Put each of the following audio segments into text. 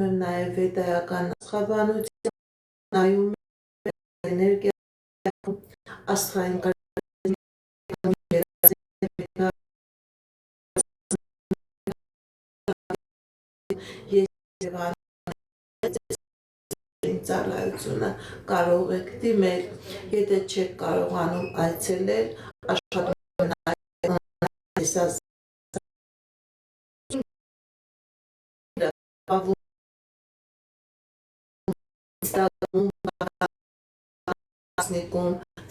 եմ նաև վետայական աստղաբանություն, նայում եմ էներգիա, աստղային ծառայությունը կարող եք դիմել, եթե չեք կարողանում այցելել, աշխատում Instagram-ում,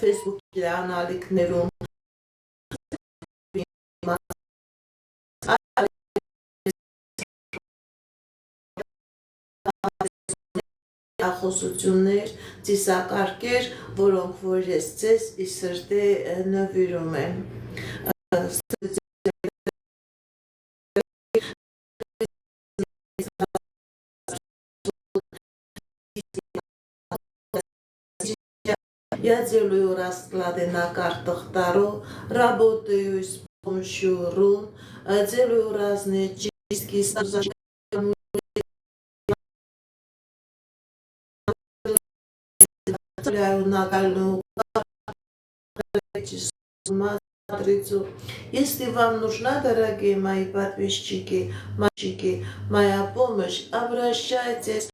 Facebook-ի անալիքներում նախոսություններ, ծիսակարգեր, որոնք որ ես ձեզ ի սրտե նվիրում եմ։ Я делаю расклады на картах Таро, работаю с помощью рун, делаю разные чистки, составляю натальную матрицу. Если вам нужна, дорогие мои подписчики, мальчики, моя помощь, обращайтесь.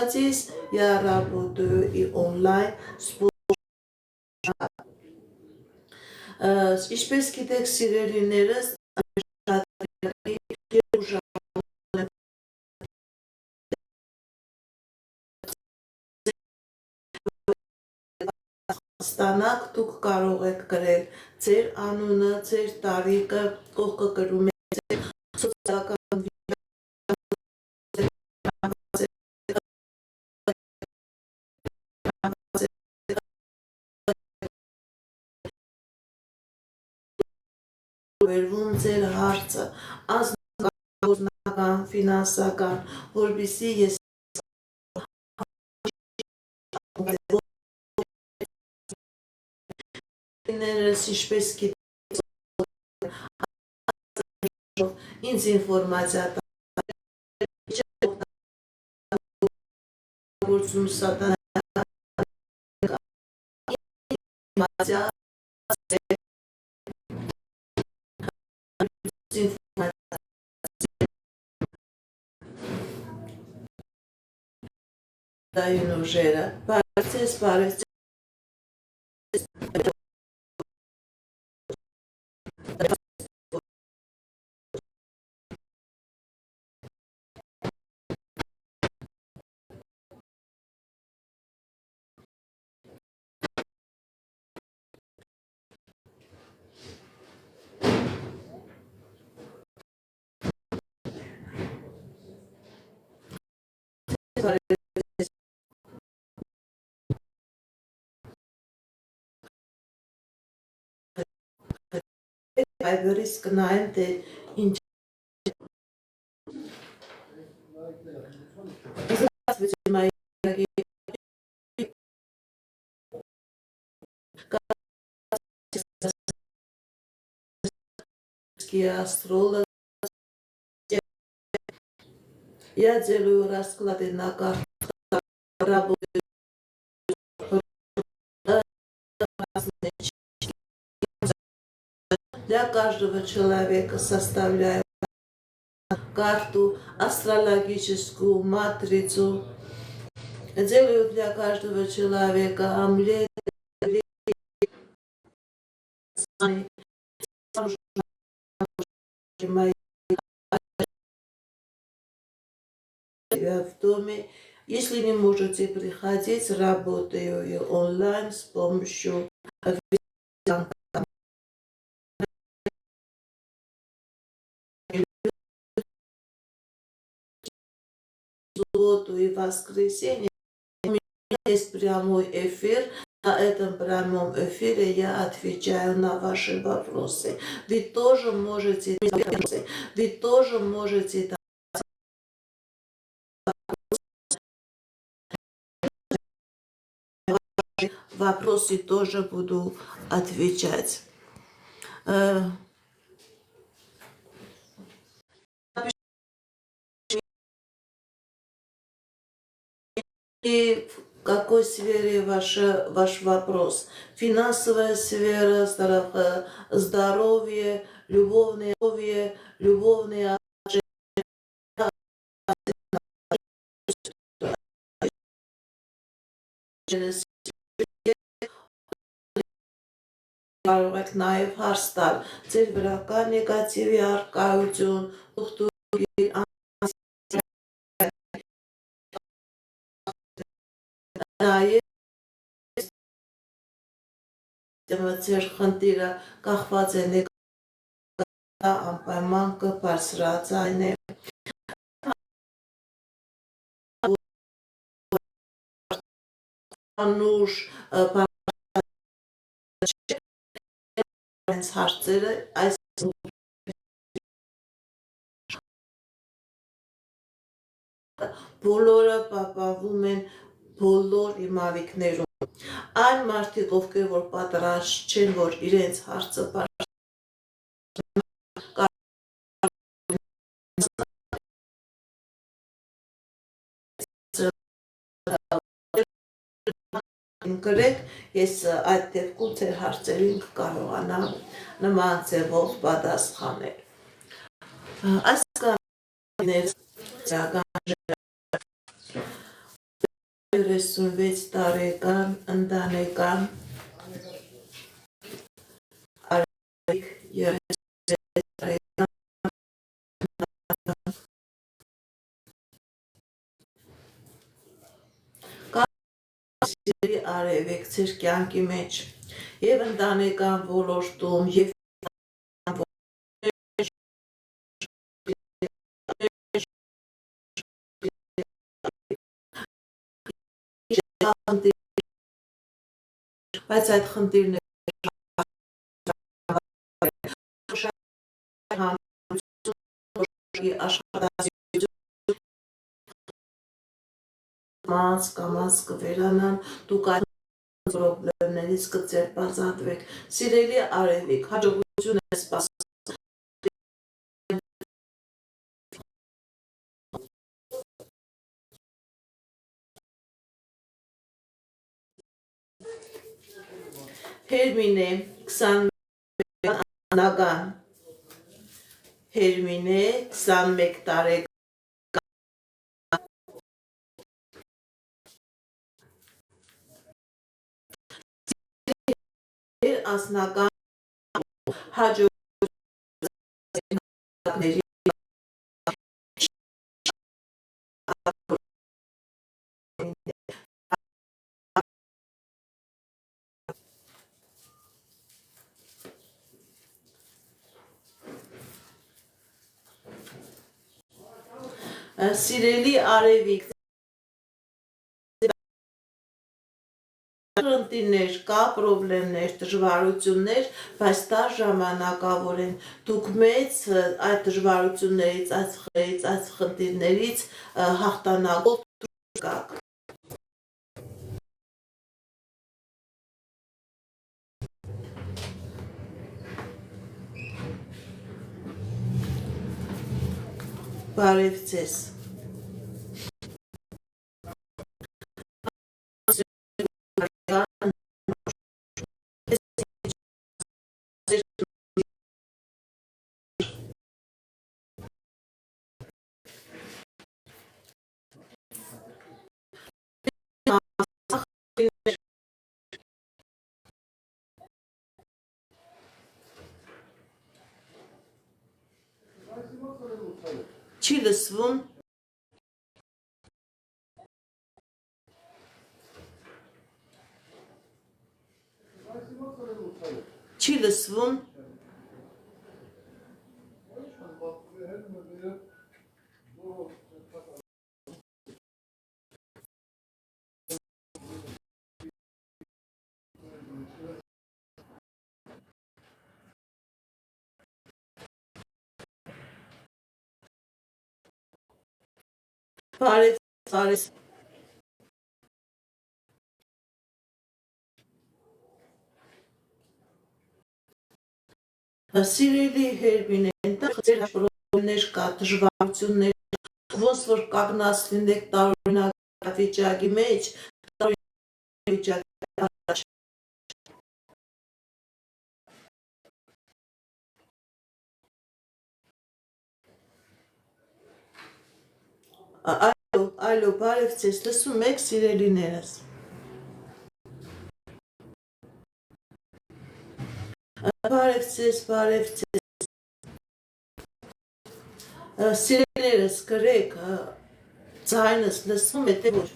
Здесь я работаю и онлайн с Ինչպես գիտեք, սիրելիներս, ստանաք, դուք կարող եք գրել ձեր անունը, ձեր տարիքը, կողքը գրում եք ձեր սոցիալական վերվում ձեր հարցը, անձնական, ֆինանսական, որպեսզի ես ինչպես գիտեք, ինձ ինֆորմացիա գործում սատանա ուժերը, բարեցես, բարեցես Այվերից կնայեմ, թե ինչ Здравствуйте, мои дорогие астрологи. Я делаю расклады на картах, работаю для каждого человека, составляю карту, астрологическую матрицу, делаю для каждого человека амулет, в доме. Если не можете приходить, работаю и онлайн с помощью субботу и воскресенье. У меня есть прямой эфир. На этом прямом эфире я отвечаю на ваши вопросы. Вы тоже можете вопросы тоже буду отвечать. И в какой сфере ваш вопрос? Финансовая сфера, здоровье, любовные կարող եք նաև հարց տալ ձեր վրա կա նեգատիվի առկայություն, թուղթուկի նաև ձեր խնդիրը կախված է նեգատիվ անպայման կբարձրաձայնե անուշ հենց հարցերը այս բոլորը պահպանվում են բոլոր հիմավիկներում։ Այն մարդիկ, ովքեր որ պատրաստ չեն, որ իրենց հարցը գրեք, ես այդ դեպքում ձեր հարցերին կկարողանամ նման ձևով պատասխանել։ Այս կանոները 36 տարեկան ընտանեկան արիկ 33 տարեկան Սիրելի արևեք ձեր կյանքի մեջ եւ ընտանեկան ոլորտում եւ բայց այդ խնդիրները կամաց կվերանան, դուք այդ պրոբլեմներից կձերբազատվեք։ Սիրելի արևիկ, հաջողություն է սպասում։ Հերմինե 21 անական Հերմինե 21 տարեկան ասնական հաջողությունների Սիրելի արևիկ, խնդիրներ, կա պրոբլեմներ, դժվարություններ, բայց դա ժամանակավոր են։ Դուք մեծ այդ դժվարություններից, այդ խնդիրներից հաղթանակով դուրս գաք։ Բարև ձեզ։ Չի լսվում։ Չի լսվում։ Բարև ձեզ։ Սիրելի Հերմինե, ձեր պրոբլեմներ կա, դժվարություններ, ոնց որ կանգնած լինեք տարօրինակ վիճակի մեջ վիճակի առաջ այլո, բարև ձեզ, լսում եք սիրելիներս։ Բարև ձեզ, սիրելիներս գրեք, ձայնս լսում է թե ոչ։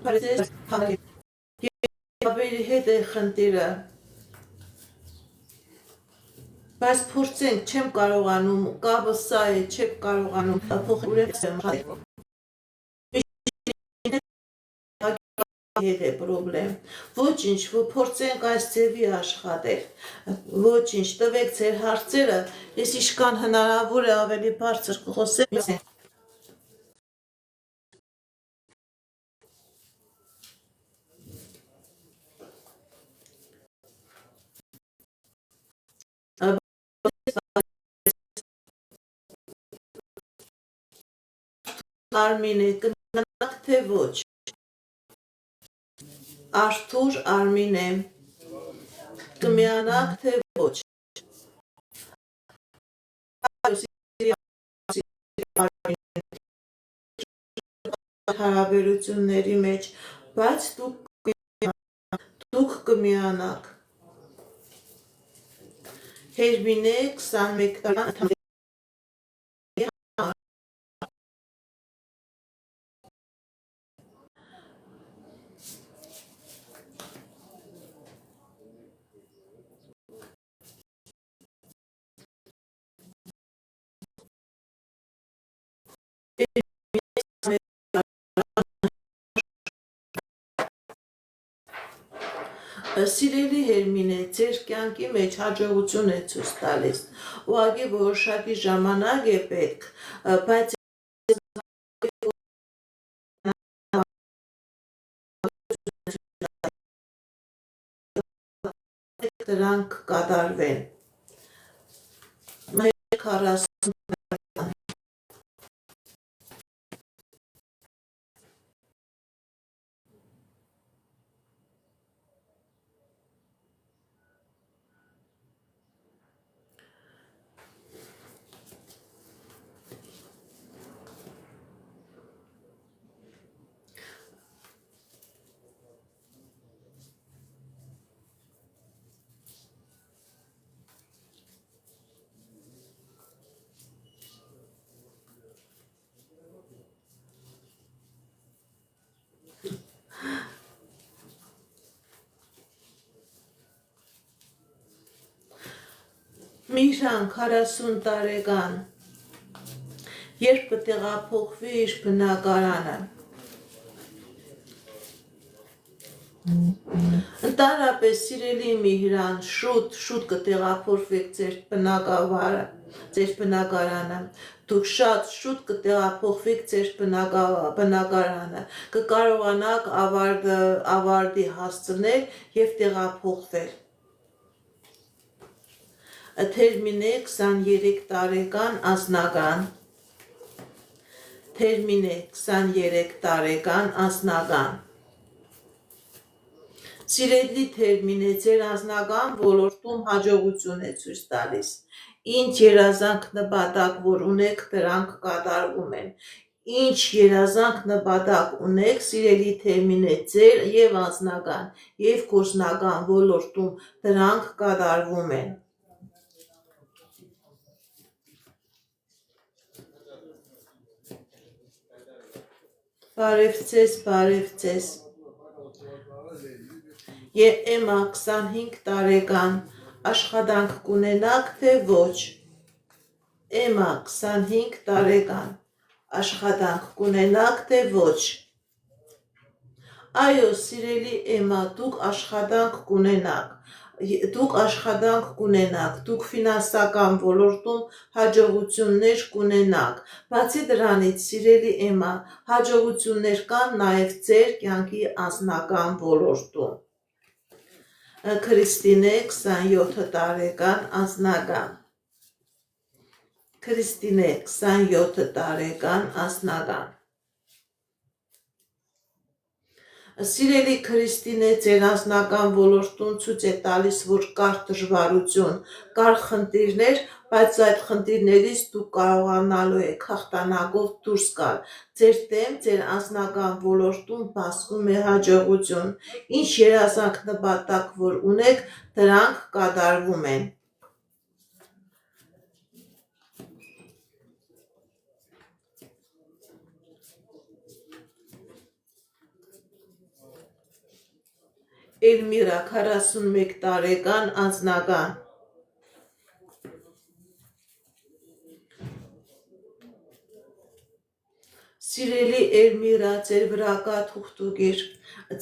Բարև ձեզ, Հավերի հետ է խնդիրը, բայց փորձենք, չեմ կարողանում, կապը սա է, չեք կարողանում փոխել հետ է պրոբլեմ, ոչինչ, փորձենք այս ձևի աշխատել, ոչինչ, տվեք ձեր հարցերը, ես իշքան հնարավոր է ավելի բարձր կխոսեմ, Արմին է, կմյանակ թե ոչ, Արթուր Արմին է, կմյանակ թե ոչ, հարաբերությունների մեջ, բայց դուք կմյանակ, Հերմինե 21 տարան Սիրելի Հերմինե, ձեր կյանքի մեջ հաջողություն է ցույց տալիս, ուղղակի որոշակի ժամանակ է պետք, բայց դրանք կատարվեն։ 40 Միրհան 40 տարեկան, երբ կտեղափոխվի իր բնակարանը։ Ընդհանրապես սիրելի Միրհան, շուտ կտեղափոխվեք ձեր բնակարանը, դուք շատ շուտ կտեղափոխվեք ձեր բնակարանը, կկարողանաք ավարտի հասցնել և տեղափոխվել։ Թերմինե 23 տարեկան անձնական, Թերմինե 23 տարեկան անձնական, Սիրելի Թերմինե, ձեր անձնական ոլորտում հաջողություն է ցույց տալիս, ինչ երազանք նպատակ որ ունեք, դրանք կատարվում են, ինչ երազանք նպատակ ունեք, սիրելի Թերմինե, ձեր և անձնական և գործնական ոլորտում դրանք կատարվում են։ Բարև ձեզ, Էմա 25 տարեկան, աշխատանք կունենաք թե ոչ, Էմա 25 տարեկան, աշխատանք կունենաք թե ոչ, այո սիրելի Էմա, դուք աշխատանք կունենաք, դուք ֆինանսական ոլորտում հաջողություններ կունենաք, բացի դրանից սիրելի Էմա, հաջողություններ կան նաև ձեր կյանքի անձնական ոլորտում, Քրիստինե 27 տարեկան անձնական Քրիստինե 27 տարեկան անձնական Սիրելի Քրիստինե, ձեր անձնական ոլորտում ցույց է տալիս, որ կար դժվարություն, կար խնդիրներ, բայց այդ խնդիրներից դուք կարողանալու եք հաղթանակով դուրս գալ։ Ձեր դեմ ձեր անձնական ոլորտում բացվում է հաջողություն։ Ինչ երազանք նպատակ որ ունեք, դրանք կատարվում են։ Էլմիրա 41 տարեկան անձնական Սիրելի Էլմիրա, ձեր վրա կա թուղթուկիր,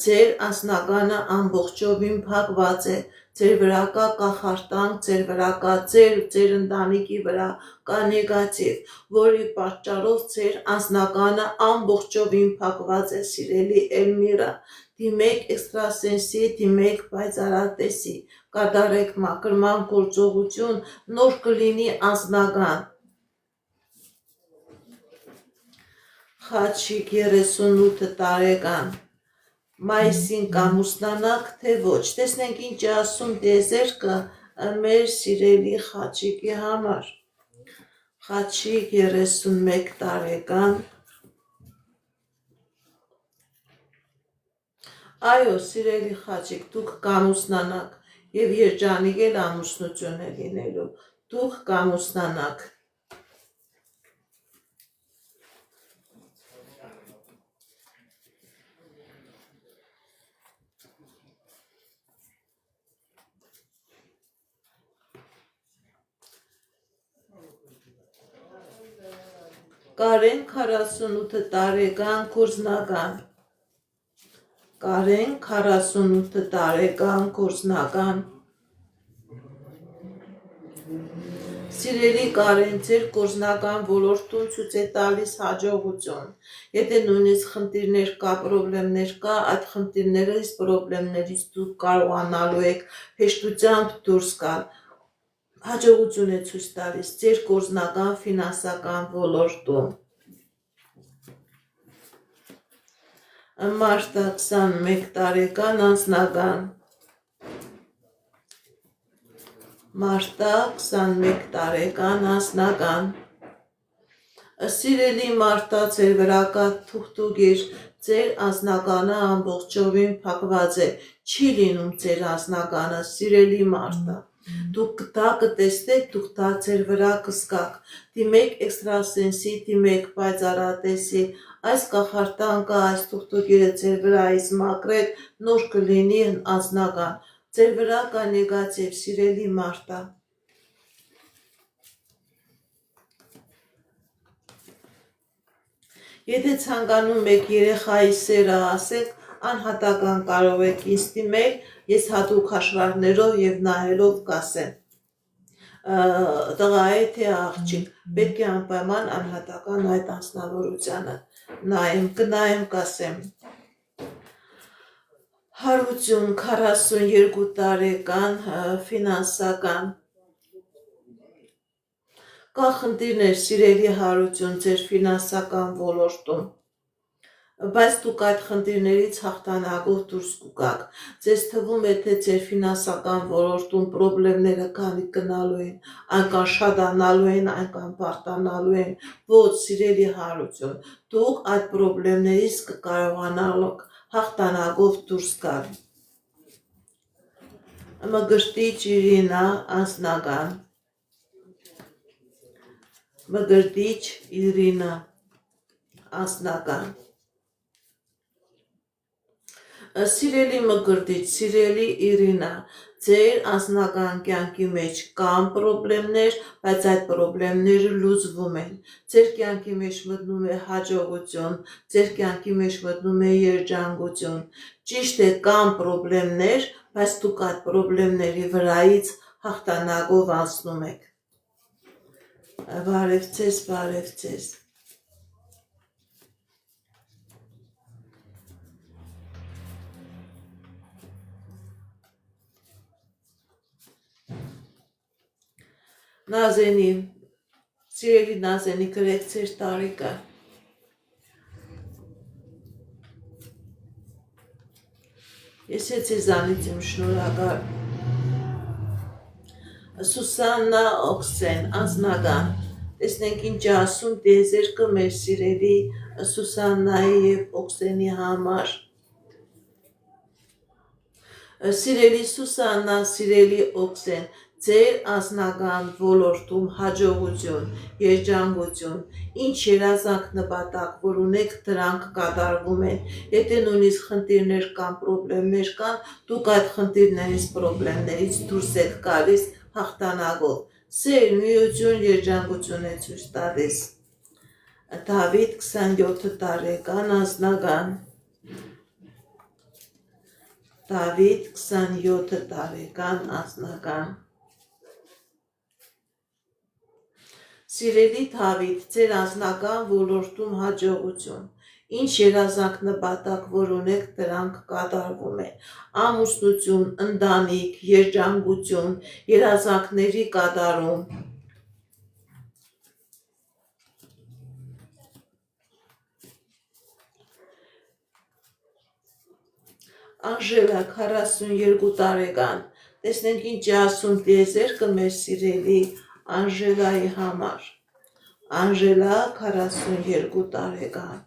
ձեր անձնականը ամբողջովին փակված է, ձեր վրա կա կախարդանք, ձեր վրա կա ձեր ընտանիքի վրա կա նեգատիվ, որի պատճառով ձեր անձնականը ամբողջովին փակված է, սիրելի Էլմիրա, դիմեք էքստրասենսի, դիմեք պայծառատեսի, կատարեք մաքրման գործողություն, նոր կլինի անձնական։ Խաչիկ 38 տարեկան Մայիսին կամուսնանաք, թե ոչ։ Տեսնենք ինչ է ասում տիեզերքը մեր սիրելի Խաչիկի համար։ Խաչիկ 31 տարեկան Այո, սիրելի Խաչիկ, դուք կամուսնանաք եւ երջանիկ էլ ամուսնություն է լինելու։ Դուք կամուսնանաք։ Կարեն 48 տարեկան գործնական Կարեն 48 տարեկան գործնական Սիրելի Կարեն, ձեր գործնական ոլորտում ցույց է տալիս հաջողություն։ Եթե նույնիսկ խնդիրներ կա, պրոբլեմներ կա, այդ խնդիրներից, պրոբլեմներից դուք կարողանալու եք հեշտությամբ դուրս գալ։ Հաջողություն է ցույց տալիս ձեր գործնական ֆինանսական ոլորտում։ Մարտա 21 տարեկան անձնական Մարտա 21 տարեկան անձնական Սիրելի Մարտա, ձեր վրա կա թուղթուկիր, ձեր անձնականը ամբողջովին փակված է, չի լինում ձեր անձնականը, սիրելի Մարտա։ Դուք դա կտեսնեք, դուք դա ձեր վրա կզգաք, դիմեք էքստրասենսի, դիմեք պայծառատեսի, այս կախարդանքը, այս թուղթուկիրը ձեր վրայից մաքրեք, նոր կլինի անձնական, ձեր վրա կա նեգատիվ, սիրելի Մարտա։ Եթե ցանկանում եք երեխայի սերը ասեք, անհատական կարող եք ինձ դիմել, ես հատուկ հաշվարկներով եւ նայելով կասեմ։ Տղա է թե աղջիկ, պետք է անպայման անհատական այդ անձնավորությանը նայեմ, կնայեմ, կասեմ։ Հարություն 42 տարեկան ֆինանսական Կա խնդիրներ, սիրելի Հարություն, ձեր ֆինանսական ոլորտում, բայց դուք այդ խնդիրներից հաղթանակով դուրս կգաք։ Ձեզ թվում է, թե ձեր ֆինանսական ոլորտում պրոբլեմները քանի գնալու են, այնքան շատանալու են, այնքան բարդանալու են։ Ոչ, սիրելի Հարություն, դուք այդ պրոբլեմներից կկարողանաք հաղթանակով դուրս գալ։ Մգրտիչ Իրինա անձնական Մգրտիչ Իրինա անձնական Սիրելի Մգրտիչ, սիրելի Իրինա, ձեր անձնական կյանքի մեջ կան պրոբլեմներ, բայց այդ պրոբլեմները լուծվում են։ Ձեր կյանքի մեջ մտնում է հաջողություն, ձեր կյանքի մեջ մտնում է երջանկություն։ Ճիշտ է, կան պրոբլեմներ, բայց դուք այդ պրոբլեմների վրայից հաղթանակով անցնում եք։ Բարև ձեզ, բարև ձեզ։ Նազենի, սիրելի Նազենի, գրեք ձեր տարիքը։ Ես ձեզանից եմ շնորհակալ։ Սուսաննա Օքսեն, անձնական։ Տեսնենք ինչ ասում տիեզերքը մեր սիրելի Սուսաննայի և Օքսենի համար։ Սիրելի Սուսաննա, սիրելի Օքսեն, ձեր անձնական ոլորտում հաջողություն, երջանկություն, ինչ երազանք նպատակ, որ ունեք, դրանք կատարվում են։ Եթե նույնիսկ խնդիրներ կամ պրոբլեմներ կան, դուք այդ խնդիրներից, պրոբլեմներից դուրս եք գալիս հաղթանակով։ Սեր, միություն, երջանկություն է ցույց տալիս։ Դավիթ 27 տարեկան անձնական։ Դավիթ 27 տարեկան անձնական։ Սիրելի Դավիթ, ձեր անձնական ոլորտում հաջողություն, ինչ երազանք նպատակ, որ ունեք, դրանք կատարվում են։ Ամուսնություն, ընտանիք, երջանկություն, երազանքների կատարում։ Անժելա 42 տարեկան։ Տեսնենք ինչ ասում տիեզերքը մեր սիրելի Անժելայի համար։ Անժելա 42 տարեկան։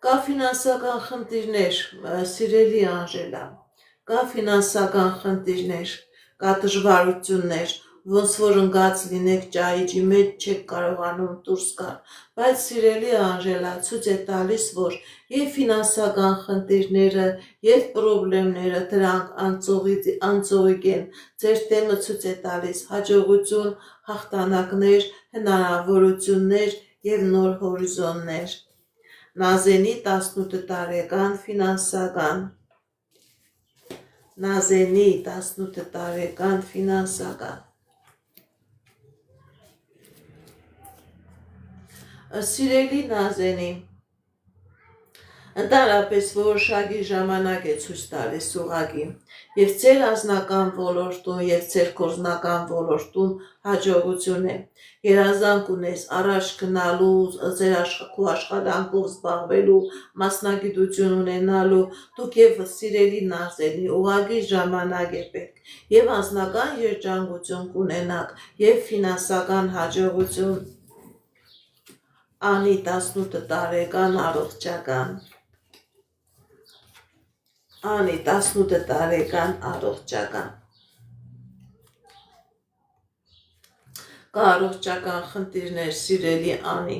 Կա ֆինանսական խնդիրներ, սիրելի Անժելա, կա ֆինանսական խնդիրներ, կա դժվարություններ, ոնց որ ընկած լինեք ճահիճի մեջ չեք կարողանում դուրս գալ, բայց սիրելի Անժելա ցույց է տալիս, որ եւ ֆինանսական խնդիրները եւ պրոբլեմները դրանք անցողիկ են, ձեր թեմը ցույց է տալիս հաջողություն, հաղթանակներ, հնարավորություններ եւ նոր հորիզոններ։ Նազենի 18 տարեկան ֆինանսական։ Նազենի 18 տարեկան ֆինանսական։ Սիրելի Նազենի, ընդհանրապես որոշակի ժամանակ է ցույց տալիս ուղղակի, եւ ձեր անձնական ոլորտում եւ ձեր գործնական ոլորտում հաջողություն է։ Երազանք ունես առաջ գնալու, ձեր քո աշխատանքով զբաղվելու, մասնագիտություն ունենալու, դուք եւ սիրելի Նազենի ուղղակի ժամանակ է պետք, եւ անձնական երջանկություն կունենաք, եւ ֆինանսական հաջողություն։ Անի 18 տարեկան առողջական։ Անի 18 տարեկան առողջական։ Կա առողջական խնդիրներ, սիրելի Անի։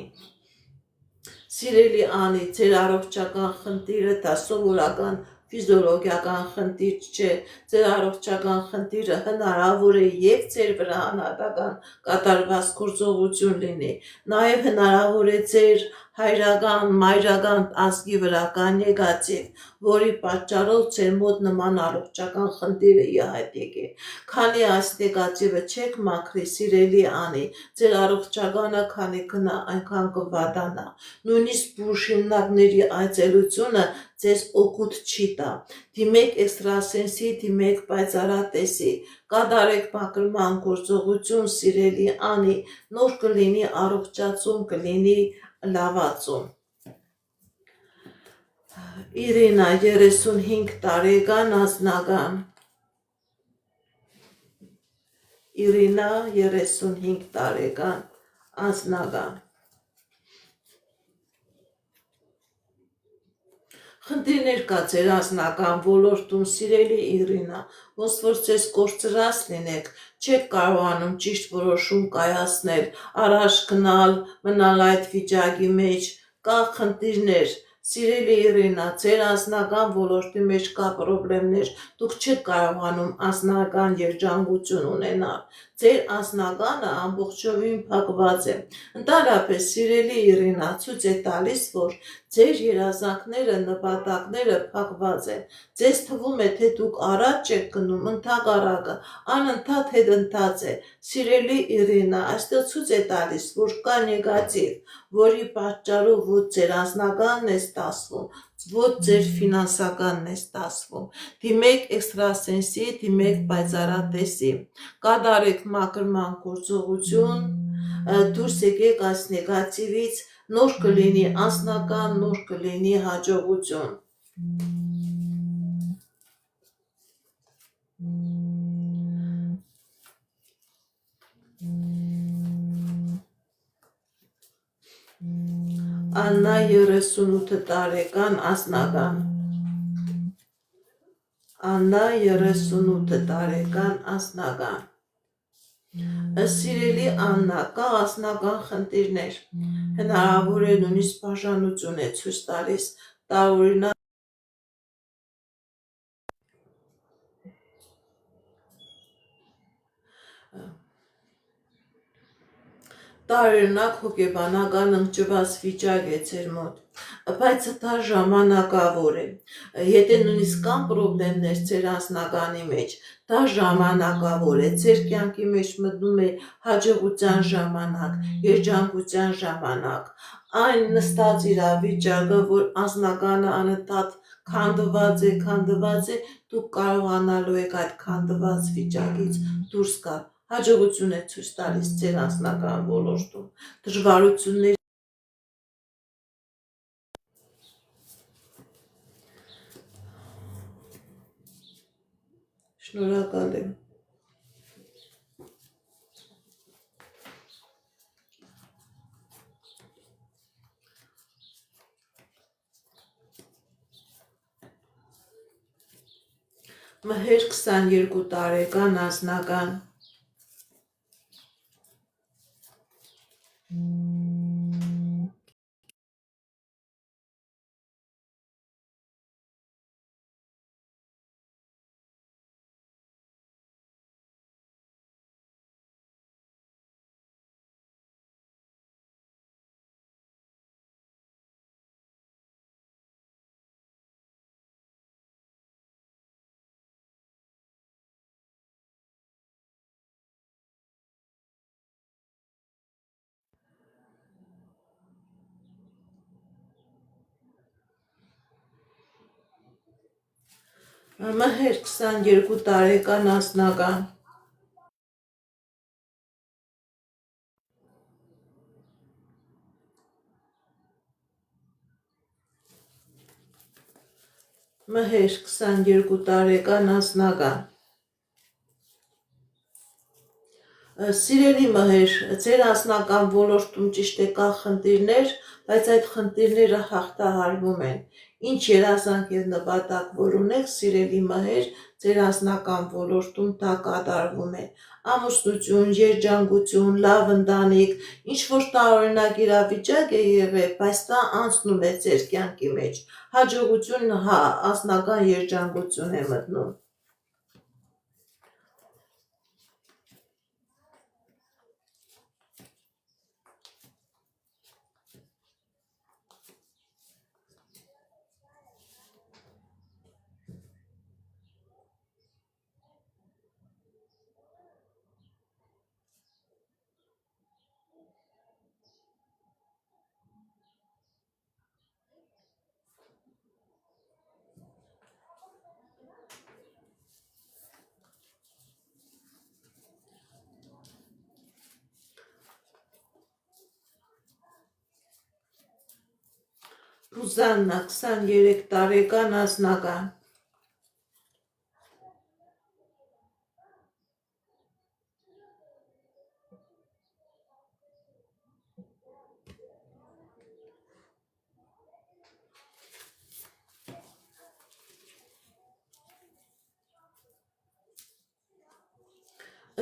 Սիրելի Անի, ձեր առողջական խնդիրը դա սովորական ֆիզիոլոգիական խնդիր չէ, ձեր առողջական խնդիրը հնարավոր է եւ ձեր վրա անհատական կատարված գործողություն լինի, նաեւ հնարավոր է ձեր հայրական, մայրական ազգի վրա կա նեգատիվ, որի պատճառով ձեր մոտ նման առողջական խնդիրը իհայտ եկե։ Քանի այս նեգատիվը չեք մաքրի, սիրելի Անի, ձեր առողջականը քանի գնա, այնքան կվատանա։ Նույնիսկ բուժիմնակների այցելությունը ձեզ օգուտ չի տա։ Դիմեք էքստրասենսի, դիմեք պայծառատեսի, կատարեք մաքրման գործողություն, սիրելի Անի, նոր կլինի առողջացում, կլինի լավացում։ Իրինա 35 տարեկան անձնական։ Իրինա 35 տարեկան անձնական։ Խնդիրներ կա ձեր անձնական ոլորտում, սիրելի Իրինա, ոնց որ ձեզ կորցրած լինեք, չեք կարողանում ճիշտ որոշում կայացնել, առաջ գնալ, մնալ այդ վիճակի մեջ, կա խնդիրներ, սիրելի Իրինա, ձեր անձնական ոլորտի մեջ կա պրոբլեմներ, դուք չեք կարողանում անձնական երջանկություն ունենալ, ձեր անձնականը ամբողջովին փակված է։ Ընդհանրապես, սիրելի Իրինա, ցույց է տալիս, որ ձեր երազանքները, նպատակները փակված են։ Ձեզ թվում է, թե դուք առաջ եք գնում, ընդհակառակը, անընդհատ հետընթաց է։ Սիրելի Իրինա, այստեղ ցույց է տալիս, որ կա նեգատիվ, որի պատճառով որ ձեր անձնականն է ստացվում, ոչ ձեր ֆինանսականն է ստացվում։ Դիմեք էքստրասենսի, դիմեք պայծառատեսի, կատարեք մաքրման գործողություն, դուրս եկեք այս նեգատիվից, նոր կլինի անձնական, նոր կլինի հաջողություն։ Աննա 38 տարեկան անձնական։ Աննա 38 տարեկան անձնական։ Սիրելի Աննա, կա անձնական խնդիրներ, հնարավոր է նույնիսկ բաժանություն է ցույց տալիս, տարօրինակ տարօրինակ հոգեբանական ընկճված վիճակ է ձեր մոտ, բայց դա ժամանակավոր է։ Եթե նույնիսկ կան պրոբլեմներ ձեր անձնականի մեջ, դա ժամանակավոր է, ձեր կյանքի մեջ մտնում է հաջողության ժամանակ, երջանկության ժամանակ, այն նստած իրավիճակը, որ անձնականը անընդհատ քանդված է, դուք կարողանալու եք այդ քանդված վիճակից դուրս գալ, հաջողություն է ցույց տալիս ձեր անձնական ոլորտում, դժվարությունների շնորհակալ եմ։ Մհեր 22 տարեկան անձնական։ Մհեր 22 տարեկան անձնական։ Մհեր 22 տարեկան անձնական։ Սիրելի մհեր, ձեր անձնական ոլորտում ճիշտ է կա խնդիրներ, բայց այդ խնդիրները հաղթահարվում են։ Ինչ երազանք եւ նպատակ որ ունեք, սիրելի մհեր, ձեր անձնական ոլորտում դա կատարվում է։ Ամուսնություն, երջանկություն, լավ ընտանիք, ինչ որ տարօրինակ իրավիճակ է եղել, բայց դա անցնում է ձեր կյանքի մեջ։ Հաջողություն, անձնական երջանկություն է մտնում։ Ռուզաննա 23 տարեկան անձնական։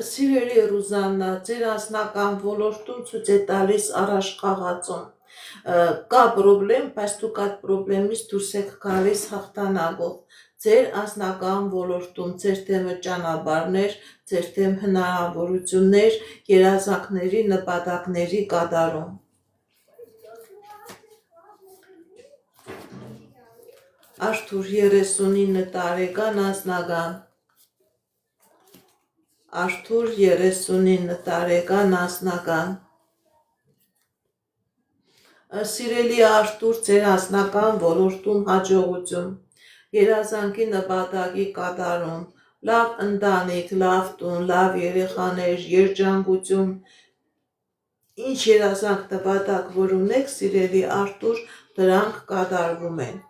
Սիրելի Ռուզաննա, ձեր անձնական ոլորտում ցույց է տալիս առաջխաղացում։ Կա պրոբլեմ, բայց դուք այդ պրոբլեմից դուրս եք գալիս հաղթանակով։ Ձեր անձնական ոլորտում ձեր թեմը ճանապարհներ, ձեր թեմ հնարավորություններ, երազանքների, նպատակների կատարում։ Արթուր 39 տարեկան անձնական։ Արթուր 39 տարեկան անձնական։ Սիրելի Արտուր, ձեր անձնական ոլորտում հաջողություն, երազանքի նպատակի կատարում, լավ ընտանիք, լավ տուն, լավ երեխաներ, երջանկություն, ինչ երազանք նպատակ որ ունեք, սիրելի Արտուր, դրանք կատարվում են։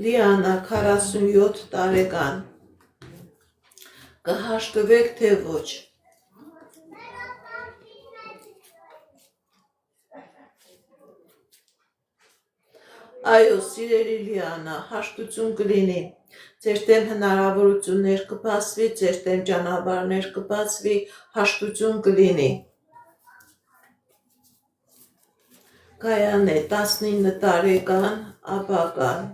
Լիանա, 47 տարեկան, կհաշտվեք թե ոչ։ Այո, սիրելի Լիանա, հաշտություն կլինի, ձեր դեմ հնարավորություններ կբացվի, ձեր դեմ ճանապարհներ կբացվի, հաշտություն կլինի։ Գայանե, 19 տարեկան, ապագան։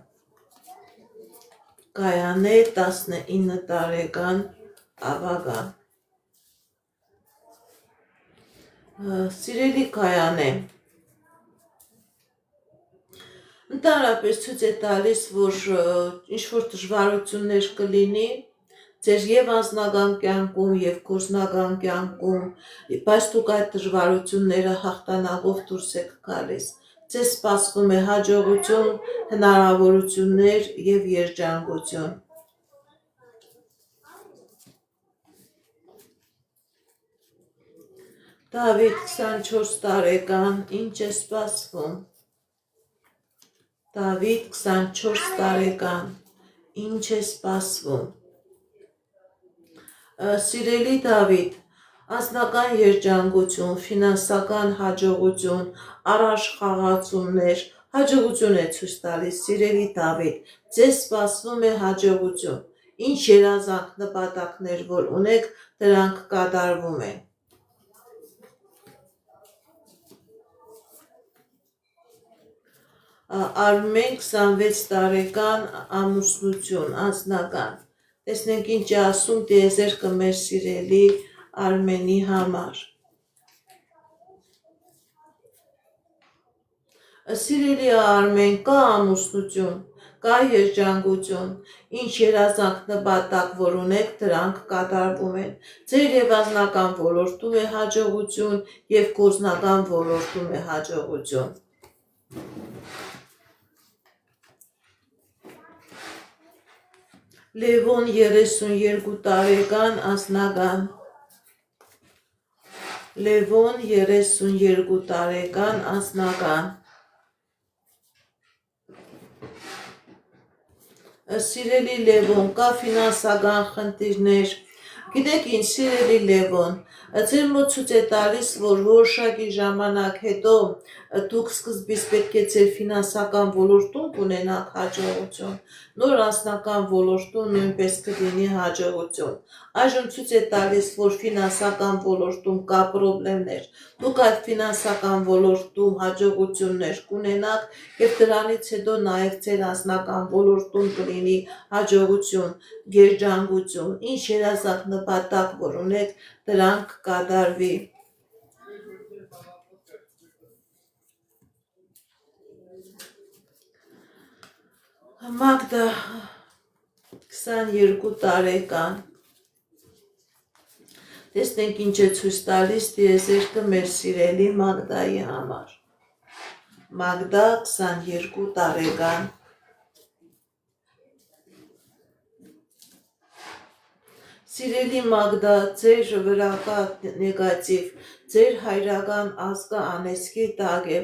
Գայանե, 19 տարեկան, ապագան։ Սիրելի Գայանե, ընդհանրապես ցույց է տալիս, որ ինչ-որ դժվարություններ կլինի ձեր եւ անձնական կյանքում եւ գործնական կյանքում, բայց դուք այդ դժվարությունները հաղթանակով դուրս եք գալիս։ Ձեզ սպասվում է հաջողություն, հնարավորություններ եւ երջանկություն։ Դավիթ, 24 տարեկան, ինչ է սպասվում։ Դավիթ, 24 տարեկան, ինչ է սպասվում։ Սիրելի Դավիթ, անձնական երջանկություն, ֆինանսական հաջողություն, առաջխաղացումներ, հաջողություն է ցույց տալիս, սիրելի Դավիթ, ձեզ սպասվում է հաջողություն, ինչ երազանք նպատակներ որ ունեք, դրանք կատարվում են։ Արմեն, 26 տարեկան, ամուսնություն, անձնական։ Տեսնենք ինչ է ասում տիեզերքը մեր սիրելի Արմենի համար։ Սիրելի Արմեն, կա ամուսնություն, կա երջանկություն, ինչ երազանք նպատակ որ ունեք, դրանք կատարվում են։ Ձեր եւ անձնական ոլորտում է հաջողություն եւ գործնական ոլորտում է հաջողություն։ Լևոն, 32 տարեկան, անձնական։ Լևոն, 32 տարեկան, անձնական։ Սիրելի Լևոն, կա ֆինանսական խնդիրներ։ Գիտեք ինչ, սիրելի Լևոն, ձեր մոտ ցույց է տալիս, որ որոշակի ժամանակ հետո դուք սկզբից պետք է ձեր ֆինանսական ոլորտում կունենաք հաջողություն, նոր անձնական ոլորտում նույնպես կլինի հաջողություն։ Այժմ ցույց է տալիս, որ ֆինանսական ոլորտում կա խնդիրներ, դուք այդ ֆինանսական ոլորտում հաջողություններ կունենաք եւ դրանից հետո նաեւ ձեր անձնական ոլորտում կլինի հաջողություն, երջանկություն, ինչ երազանք նպատակ որ ունեք, դրանք կատարվի։ Մագդա, 22 տարեկան, տեսնենք ինչ է ցույց տալիս տիեզերքը մեր սիրելի Մագդայի համար։ Մագդա, 22 տարեկան։ Սիրելի Մագդա, ձեր վրա կա նեգատիվ, ձեր հայրական ազգը անեծքի տակ է,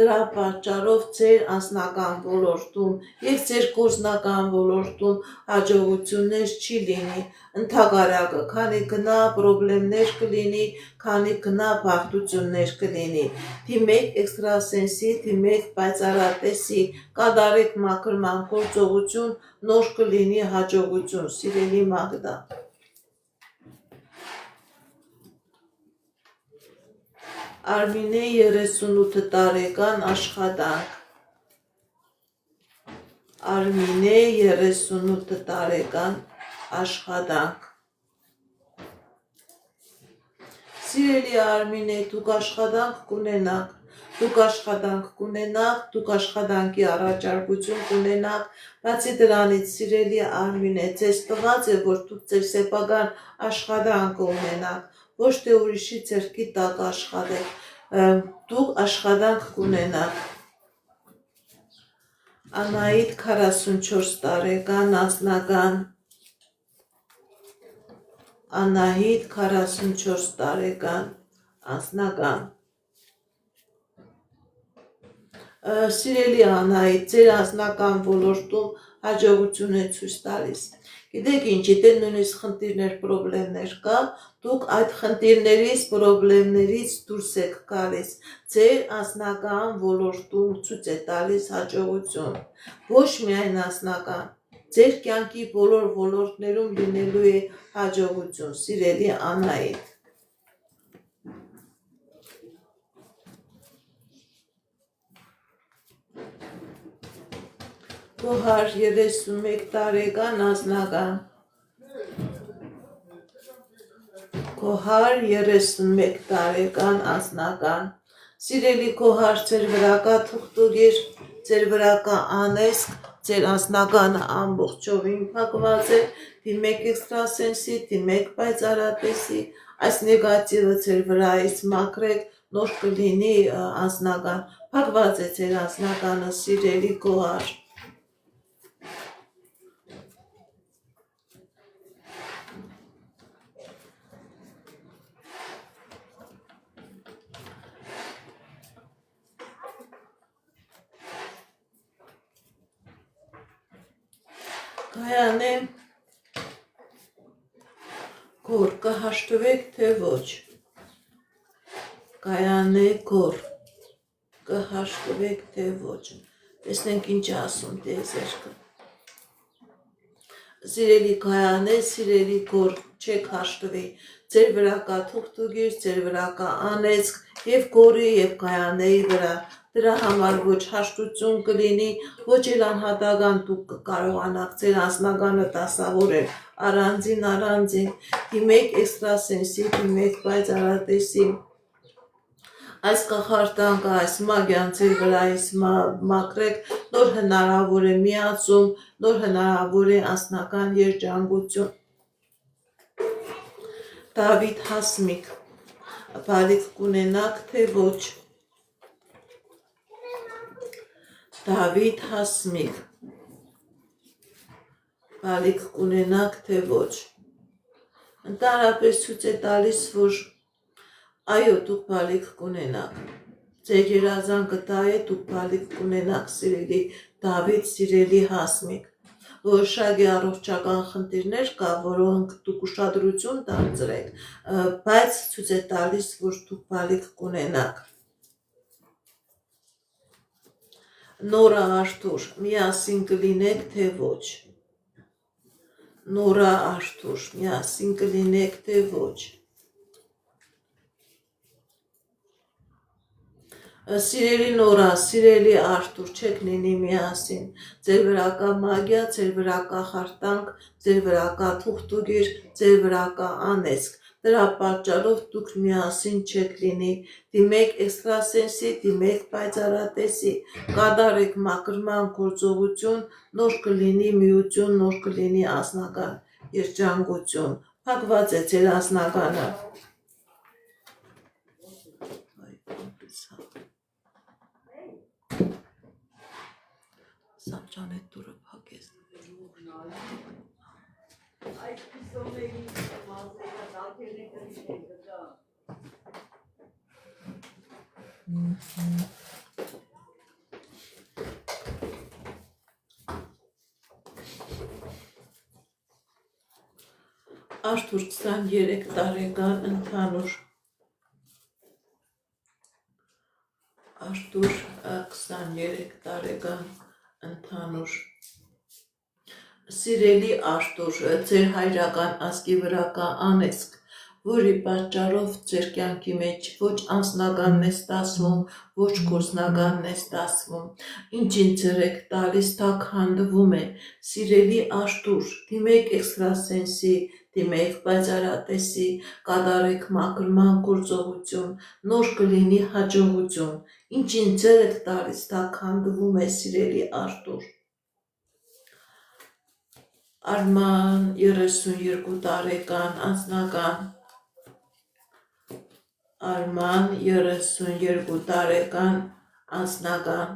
դրա պատճառով ձեր անձնական ոլորտում եւ ձեր գործնական ոլորտում հաջողություններ չի լինի, ընդհակառակը, քանի գնա խնդիրներ կլինի, քանի գնա բարդություններ կլինի, դիմեք էքստրասենսի, դիմեք պայծառատեսի, կատարեք մաքրման գործողություն, նոր կլինի հաջողություն, սիրելի Մագդա։ Արմինե, 38 տարեկան, աշխատանք։ Արմինե, 38 տարեկան, աշխատանք։ Սիրելի Արմինե, դուք աշխատանք կունենաք, դուք աշխատանքի առաջարկություն կունենաք, բացի դրանից, սիրելի Արմինե, ձեզ տված է, որ դուք ձեր սեփական աշխատանքը ունենաք, ոչ թե ուրիշի ձեռքի տակ աշխատեք, դուք աշխատանք կունենաք։ Անահիտ 44 տարեկան անձնական, Անահիտ 44 տարեկան անձնական։ Սիրելի Անահիտ, ձեր անձնական ոլորտում հաջողություն է ցույց տալիս։ Գիտեք ինչ, եթե նույնիսկ խնդիրներ, պրոբլեմներ կա, դուք այդ խնդիրներից, պրոբլեմներից դուրս եք գալիս։ Ձեր անձնական ոլորտում ցույց է տալիս հաջողություն։ Ոչ միայն անձնական, ձեր կյանքի բոլոր ոլորտներում լինելու է հաջողություն, սիրելի Անահիտ։ Գոհար 31 տարեկան անձնական, Գոհար 31 տարեկան անձնական։ Սիրելի Գոհար, ձեր վրա կա թուղթուգիր, ձեր վրա կա անեծք, ձեր անձնականը ամբողջովին փակված է, դիմեք էքստրասենսի, դիմեք պայծառատեսի, այս նեգատիվը ձեր վրայից մաքրեք, նոր կլինի անձնական, փակված է ձեր անձնականը, սիրելի Գոհար։ Կայանե գոր, կհաշտվեք թե ոչ։ Կայանե գոր, կհաշտվեք թե ոչ։ Տեսնենք ինչ ասում տիեզերքը։ Սիրելի Գայանե, սիրելի գոր, չեք հաշտվի։ Ձեր վրա կա թուղթուգիր, ձեր վրա կա անեծք եւ գորի եւ Գայանեի վրա։ Դրա համար ոչ հաշտություն կլինի, ոչ էլ անհատական դուք կկարողանաք ձեր անձնականը դասավորել առանձին, դիմեք էքստրասենսի, դիմեք պայծառատեսի, այս կախարդանքը, այս մագիան ձեր վրայից մաքրեք, նոր հնարավոր է միացում, նոր հնարավոր է անձնական երջանկություն։ Դավիթ Հասմիկ, բալիկ կունենաք թե ոչ։ Դավիթ Հասմիկ, բալիկ կունենաք թե ոչ։ Ընդհանրապես ցույց է տալիս, որ այո, դուք բալիկ կունենաք։ Ձեր երազանքը դա է, դուք բալիկ կունենաք, սիրելի Դավիթ, սիրելի Հասմիկ։ Որոշակի առողջական խնդիրներ կա, որոնք դուք ուշադրություն դարձրեք, բայց ցույց է տալիս, որ դուք բալիկ կունենաք։ Նորա Արթուր, միասին կլինեք թե ոչ։ Նորա Արթուր, միասին կլինեք թե ոչ։ Սիրելի Նորա, սիրելի Արթուր, չեք լինի միասին, ձեր վրա կա մագիա, ձեր վրա կա խարտանք, ձեր վրա կա թուղթուգիր, ձեր վրա կա անեծք, դրա պատճառով դուք միասին չեք լինի, դիմեք էքստրասենսի, դիմեք պայծառատեսի, կատարեք մաքրման գործողություն, նոր կլինի միություն, նոր կլինի անձնական երջանկություն, փակված է ձեր անձնականը։ Սամջան այդ դուրը փակես։ Արթուր 23 տարեկան ընդհանուր։ Արթուր 23 տարեկան ընդհանուր։ Սիրելի Արթուր, ձեր հայրական ազգի վրա կա անեծք, որի պատճառով ձեր կյանքի մեջ ոչ անձնականն է ստացվում, ոչ գործնականն է ստացվում, ինչին ձեր եք տալիս թաքհանդվում է, սիրելի Արթուր, դիմեք էքստրասենսի, դիմեք պայծառատեսի, կատարեք մաքրման գործողություն, նոր կլինի հաջողություն, ինչին ձեր եք տալիս թաքհանդվում է, սիրելի Արթուր։ Արման 32 տարեկան անձնական, Արման 32 տարեկան անձնական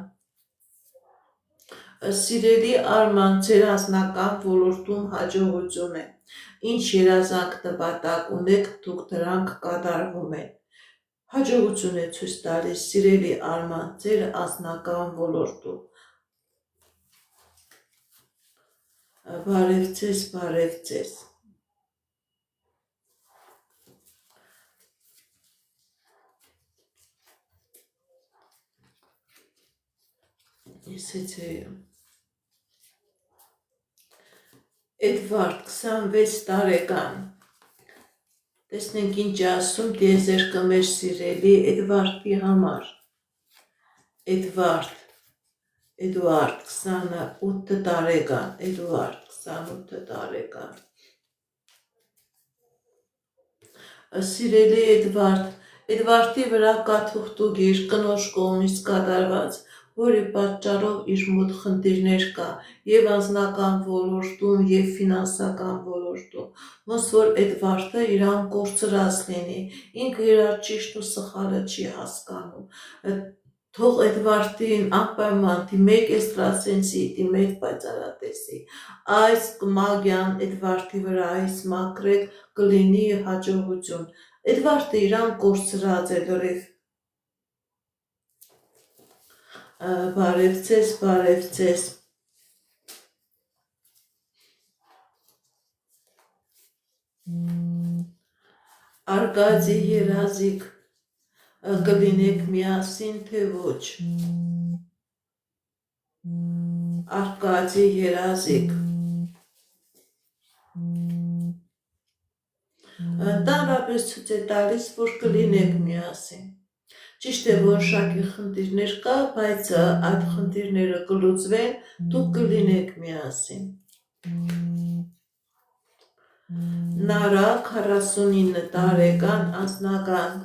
Սիրելի Արման, ձեր անձնական ոլորտում հաջողություն է, ինչ երազանք նպատակ ունեք, դուք դրանք կատարվում են, հաջողություն է ցույց տալիս, սիրելի Արման, ձեր անձնական ոլորտում, բարև ձեզ, Էդվարդ 26 տարեկան Տեսնենք ինչ ասում տիեզերքը մեր սիրելի Էդվարդի համար Էդվարդ 28 տարեկան Սիրելի Էդվարդի վրա կա թուղթուգիր կնոջ կողմից կատարված որի պատճառով իր մոտ խնդիրներ կա և անձնական ոլորտում և ֆինանսական ոլորտում, ոնց որ Էդվարդը իրան կորցրած լինի, ինքը իր ճիշտ ու սխալը չի հասկանում, թող Էդվարդին անպայման դիմեք էքստրասենսի, դիմեք պայծառատեսի, այս մագիան Էդվարդի վրա այս մաքրեք կլինի հաջողություն, Էդվարդը իրան կորցրած է լրիվ Բարև ձեզ Արկադի երազիկ կլինեք միասին թե ոչ Արկադի երազիկ Ընդհանրապես ցույց է տալիս, որ կլինեք միասին Ճիշտ է, որոշակի խնդիրներ կա, բայց այդ խնդիրները կլուծվեն, դուք կլինեք միասին Նարա 49 տարեկան անձնական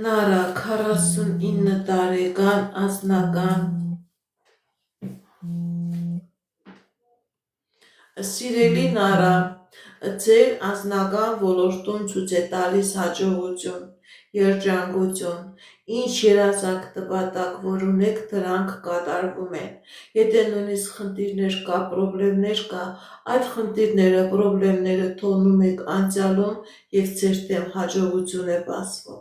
Նարա 49 տարեկան անձնական Սիրելի Նարա, ձեր անձնական ոլորտում ցույց է տալիս հաջողություն, երջանկություն, ինչ երազանք նպատակ, որ ունեք, դրանք կատարվում են, եթե նույնիսկ խնդիրներ կա, պրոբլեմներ կա, այդ խնդիրները, պրոբլեմները թողնում եք անցյալում և ձեր դեմ հաջողություն է բացվում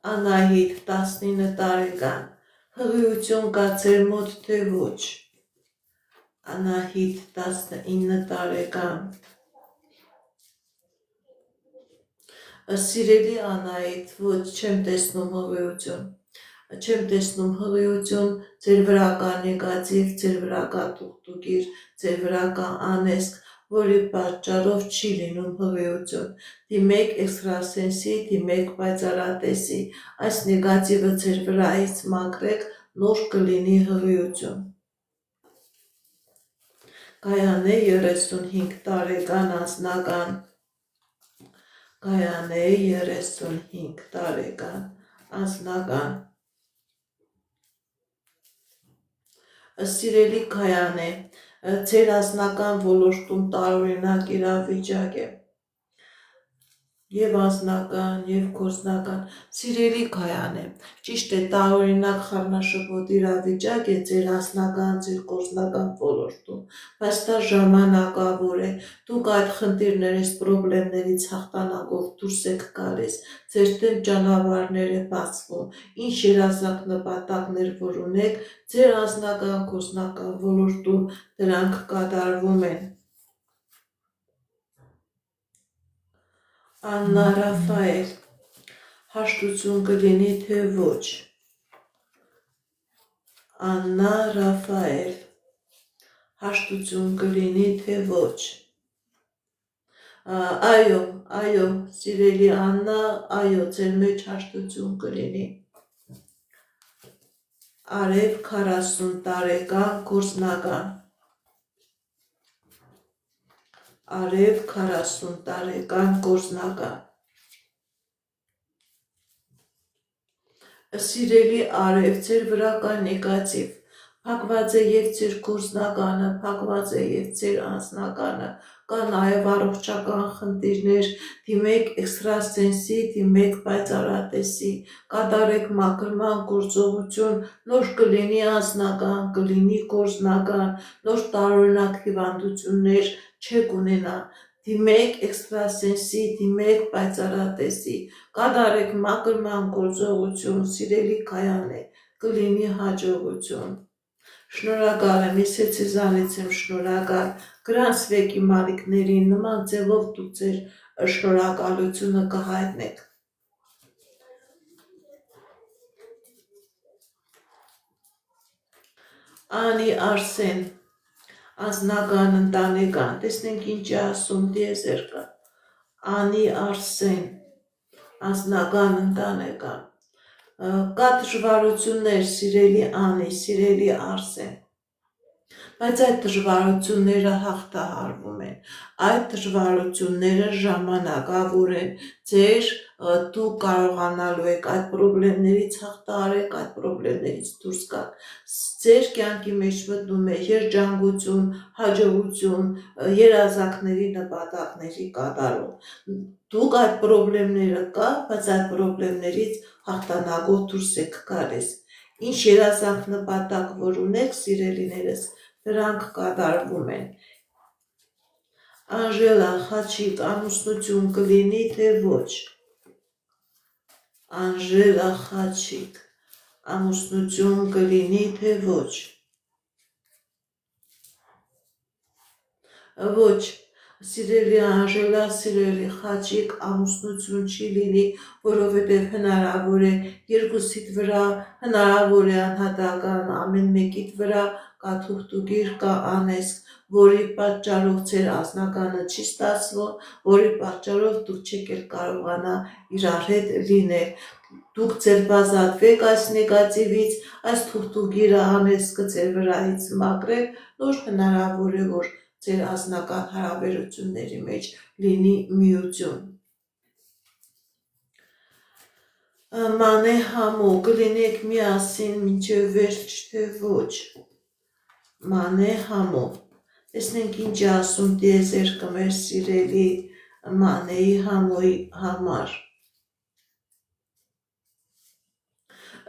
Անահիտ 19 տարեկան, հղիություն կա ձեր մոտ թե ոչ Անահիտ 19 տարեկան Սիրելի Անահիտ, ոչ չեմ տեսնում հղիություն, ձեր վրա կա նեգատիվ, ձեր վրա կա թուղթուգիր, ձեր վրա կա անեզք, որի պատճառով չի լինում հղիություն, դիմեք էքստրասենսի, դիմեք պայծառատեսի, այս նեգատիվը ձեր վրայից մաքրեք, նոր կլինի հղիություն Գայանե 35 տարեկան անձնական Գայանե 35 տարեկան անձնական Սիրելի Գայանե, ձեր անձնական ոլորտում տարօրինակ իրավիճակ է և անձնական, և գործնական, սիրելի Գայանե, ճիշտ է տարօրինակ խառնաշփոթ իրավիճակ է ձեր անձնական, ձեր գործնական ոլորտում, բայց դա ժամանակավոր է, դուք այդ խնդիրներից, պրոբլեմներից հաղթանակով դուրս եք գալիս, ձեր դեմ ճանապարհներ է բացվում, ինչ երազանք նպատակներ, որ ունեք, ձեր անձնական, գործնական ոլորտում դրանք կատարվում են Աննա Ռաֆայել, հաշտություն կլինի թե ոչ Աննա Ռաֆայել, հաշտություն կլինի թե ոչ Այո, սիրելի Աննա, այո, ձեր մեջ հաշտություն կլինի Արև 40 տարեկան գործնական Արև 40 տարեկան գործնական Սիրելի Արև, ձեր վրա կա նեգատիվ, Փակված է եւ ձեր գործնականը, փակված է եւ ձեր անձնականը, կա նաեւ առողջական խնդիրներ, դիմեք էքստրասենսի, դիմեք պայծառատեսի, կատարեք մաքրման գործողություն, նոր կլինի անձնական, կլինի գործնական, նոր տարօրինակ հիվանդություններ չեք ունենա, դիմեք էքստրասենսի, դիմեք պայծառատեսի, կատարեք մաքրման գործողություն, սիրելի քայանե, կլինի հաջողություն։ Շնորհակալ եմ, ես ձեզանից եմ շնորհակալ, գրանցվեք իմ ալիքներին, նման ձևով դուք ձեր շնորհակալությունը կհայտնեք։ Անի Արսեն, անձնական ընտանեկան, տեսնենք ինչ է ասում դիեզերքը։ Անի Արսեն, անձնական ընտանեկան, կա դժվարություններ, սիրելի Անի, սիրելի Արսեն, բայց այդ դժվարությունները հաղթահարվում են, այդ դժվարությունները ժամանակավոր են, դուք կարողանալու եք այդ պրոբլեմներից հաղթահարեք, այդ պրոբլեմներից դուրս գաք, ձեր կյանքի մեջ մտնում է երջանկություն, հաջողություն, երազանքների նպատակների կատարում, դուք այդ պրոբլեմները կա, բայց այդ պրոբլեմներից հաղթանակով դուրս եք գալիս, ինչ երազանք նպատակ որ ունեք, սիրելիներս, դրանք կատարվում են։ Անժելա Խաչիկ, ամուսնություն կլինի, թե ոչ։ Անժելա Խաչիկ, ամուսնություն կլինի, թե ոչ։ Ոչ, սիրելի Անժելա, սիրելի Խաչիկ, ամուսնություն չի լինի, որովհետև հնարավոր է երկուսիդ վրա, հնարավոր է անհատական ամեն մեկիդ վրա կա թուղթուգիր, կա անեզք, որի պատճառով ձեր անձնականը չի ստացվում, որի պատճառով դուք չեք էլ կարողանա իրար հետ լինել։ Դուք ձերբազատվեք այս նեգատիվից, այս թուղթուգիրը անեզքը ձեր վրայից մաքրեք, նոր հնարավոր է, որ ձեր անձնական հարաբերությունների մեջ լինի միություն։ Մանե Համո, կլինեք միասին մինչև վերջ, թե ոչ։ Մանե Համո, տեսնենք ինչ ասում դիեզերքը մեր սիրելի Մանեի Համոյի համար։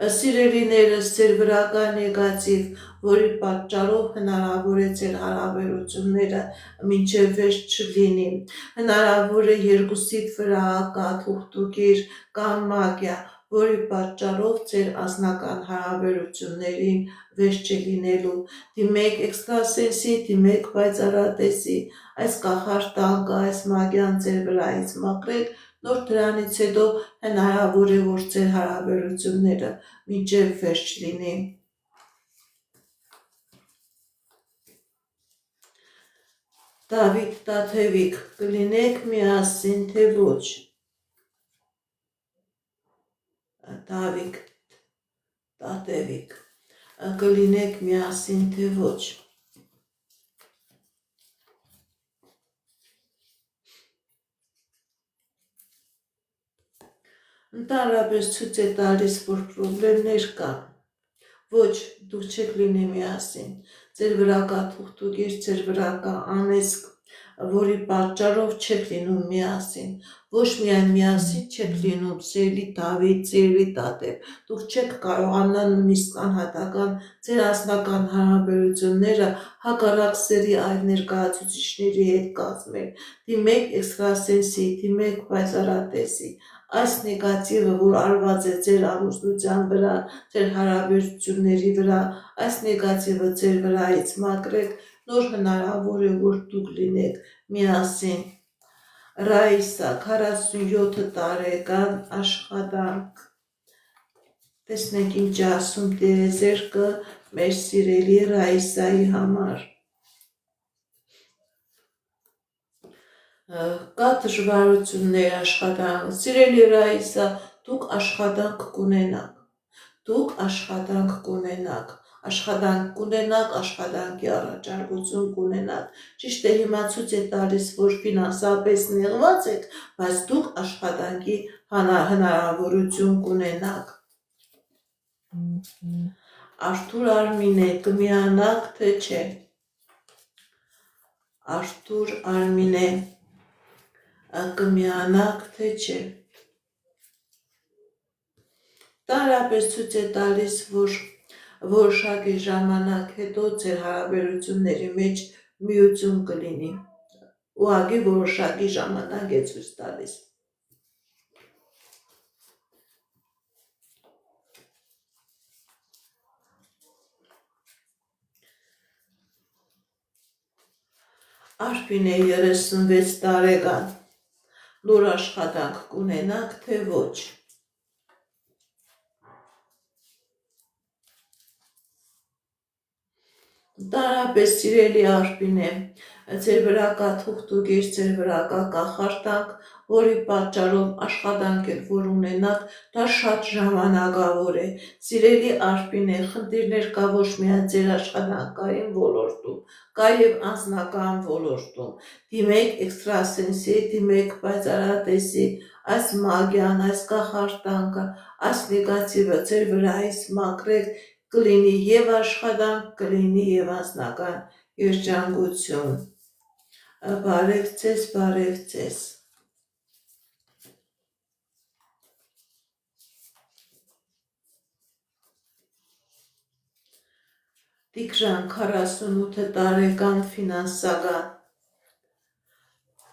Սիրելիներս, ձեր վրա կա նեգատիվ, որի պատճառով հնարավոր է ձեր հարաբերությունները մինչև վերջ չլինի, հնարավոր է երկուսիդ վրա կա թուղթուգիր կամ մագիա, որի պատճառով ձեր անձնական հարաբերություններին վերջ է լինելու, դիմեք էքստրասենսի, դիմեք պայծառատեսի, այս կախարդանքը, այս մագիան ձեր վրայից մաքրեք, նոր դրանից հետո հնարավոր է, որ ձեր հարաբերությունները մինչև վերջ լինի։ Դավիթ Տաթևիկ, կլինեք միասին, թե ոչ։ Դավիթ Տաթևիկ, կլինեք միասին, թե ոչ։ Ընդհանրապես ցույց է տալիս, որ պրոբլեմներ կան։ Ոչ, դուք չեք լինի միասին, ձեր վրա կա թուղթուգիր, ձեր վրա կա անեզք, որի պատճառով չեք լինում միասին, ոչ միայն միասին չեք լինում, սիրելի Դավիթ, սիրելի Տաթև, դուք չեք կարողանա նույնիսկ անհատական ձեր անձնական հարաբերությունները հակառակ սերի այլ ներկայացուցիչների հետ կազմել, դիմեք էքստրասենսի, դիմեք պայծառատեսի, այս նեգատիվը, որ արված է ձեր ամուսնության վրա, ձեր հարաբերությունների վրա, այս նեգատիվը ձեր վրայից մաքրեք, նոր հնարավոր է, որ դուք լինեք միասին։ Ռաիսա, 47 տարեկան, աշխատանք։ Տեսնենք ինչ ասում դիեզերքը մեր սիրելի Ռաիսայի համար։ Կա դժվարություններ աշխատանք, սիրելի Ռաիսա, դուք աշխատանք կունենաք, դուք աշխատանք կունենաք, աշխատանքի առաջարկություն կունենաք, ճիշտ է հիմա ցույց է տալիս, որ ֆինանսապես նեղված եք, բայց դուք աշխատանքի հնարավորություն կունենաք։ Արթուր Արմինե, կմիանաք թե չէ։ Արթուր Արմինե, կմիանաք թե չէ։ Տարապես ցույց է տալիս, որ որոշակի ժամանակ հետո ձեր հարաբերությունների մեջ միություն կլինի։ Ուղղակի որոշակի ժամանակ է ցույց տալիս։ Արփինե 36 տարեկան, լուր աշխատանք կունենաք թե ոչ։ Տարապես սիրելի Արփինե, ձեր վրա կա թուղթուկիր, ձեր վրա կա կախարդանք, որի պատճառով աշխատանք էլ որ ունենաք, դա շատ ժամանակավոր է։ Սիրելի Արփինե, խնդիրներ կա ոչ միայն ձեր աշխատանքային ոլորտում, կա եւ անձնական ոլորտում։ Դիմեք էքստրասենսի, դիմեք պայծառատեսի, այս մագիան, այս կախարդանքը, այս նեգատիվը ձեր վրայից մաքրեք, կլինի եւ աշխատանք, կլինի եւ անձնական երջանկություն։ Բարև ձեզ, բարև ձեզ։ Տիգրան 48 տարեկան, ֆինանսական։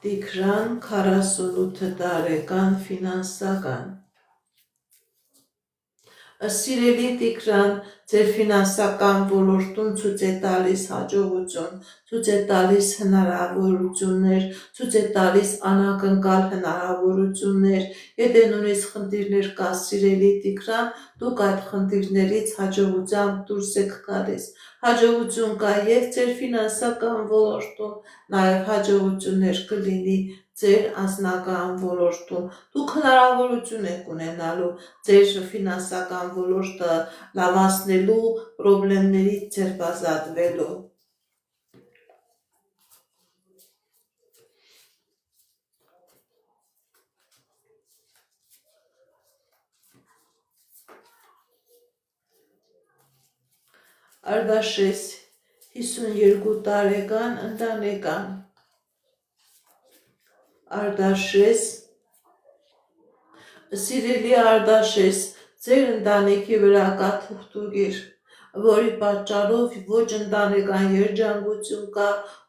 Տիգրան 48 տարեկան, ֆինանսական։ Սիրելի Տիգրան, ձեր ֆինանսական ոլորտում ցույց է տալիս հաջողություն, ցույց է տալիս հնարավորություններ, ցույց է տալիս անակնկալ հնարավորություններ։ Եթե նույնիսկ խնդիրներ կա, սիրելի Տիգրան, դուք այդ խնդիրներից հաջողությամբ դուրս եք գալիս։ Հաջողություն կա եւ ձեր ֆինանսական ոլորտում, նաեւ հաջողություններ կլինի ձեր անձնական ոլորտում։ Դուք հնարավորություն եք ունենալու ձեր ֆինանսական ոլորտը լավացնելու, պրոբլեմներից ձերբազատվելու։ Ардաշես 52 տարեկան, ընտանեկան։ Ардաշես, սիրելի Ардաշես, ձեր ընտանիքի վրա կա թուղթուկիր, որի պատճառով ոչ ընտանեկան երջանկություն կա,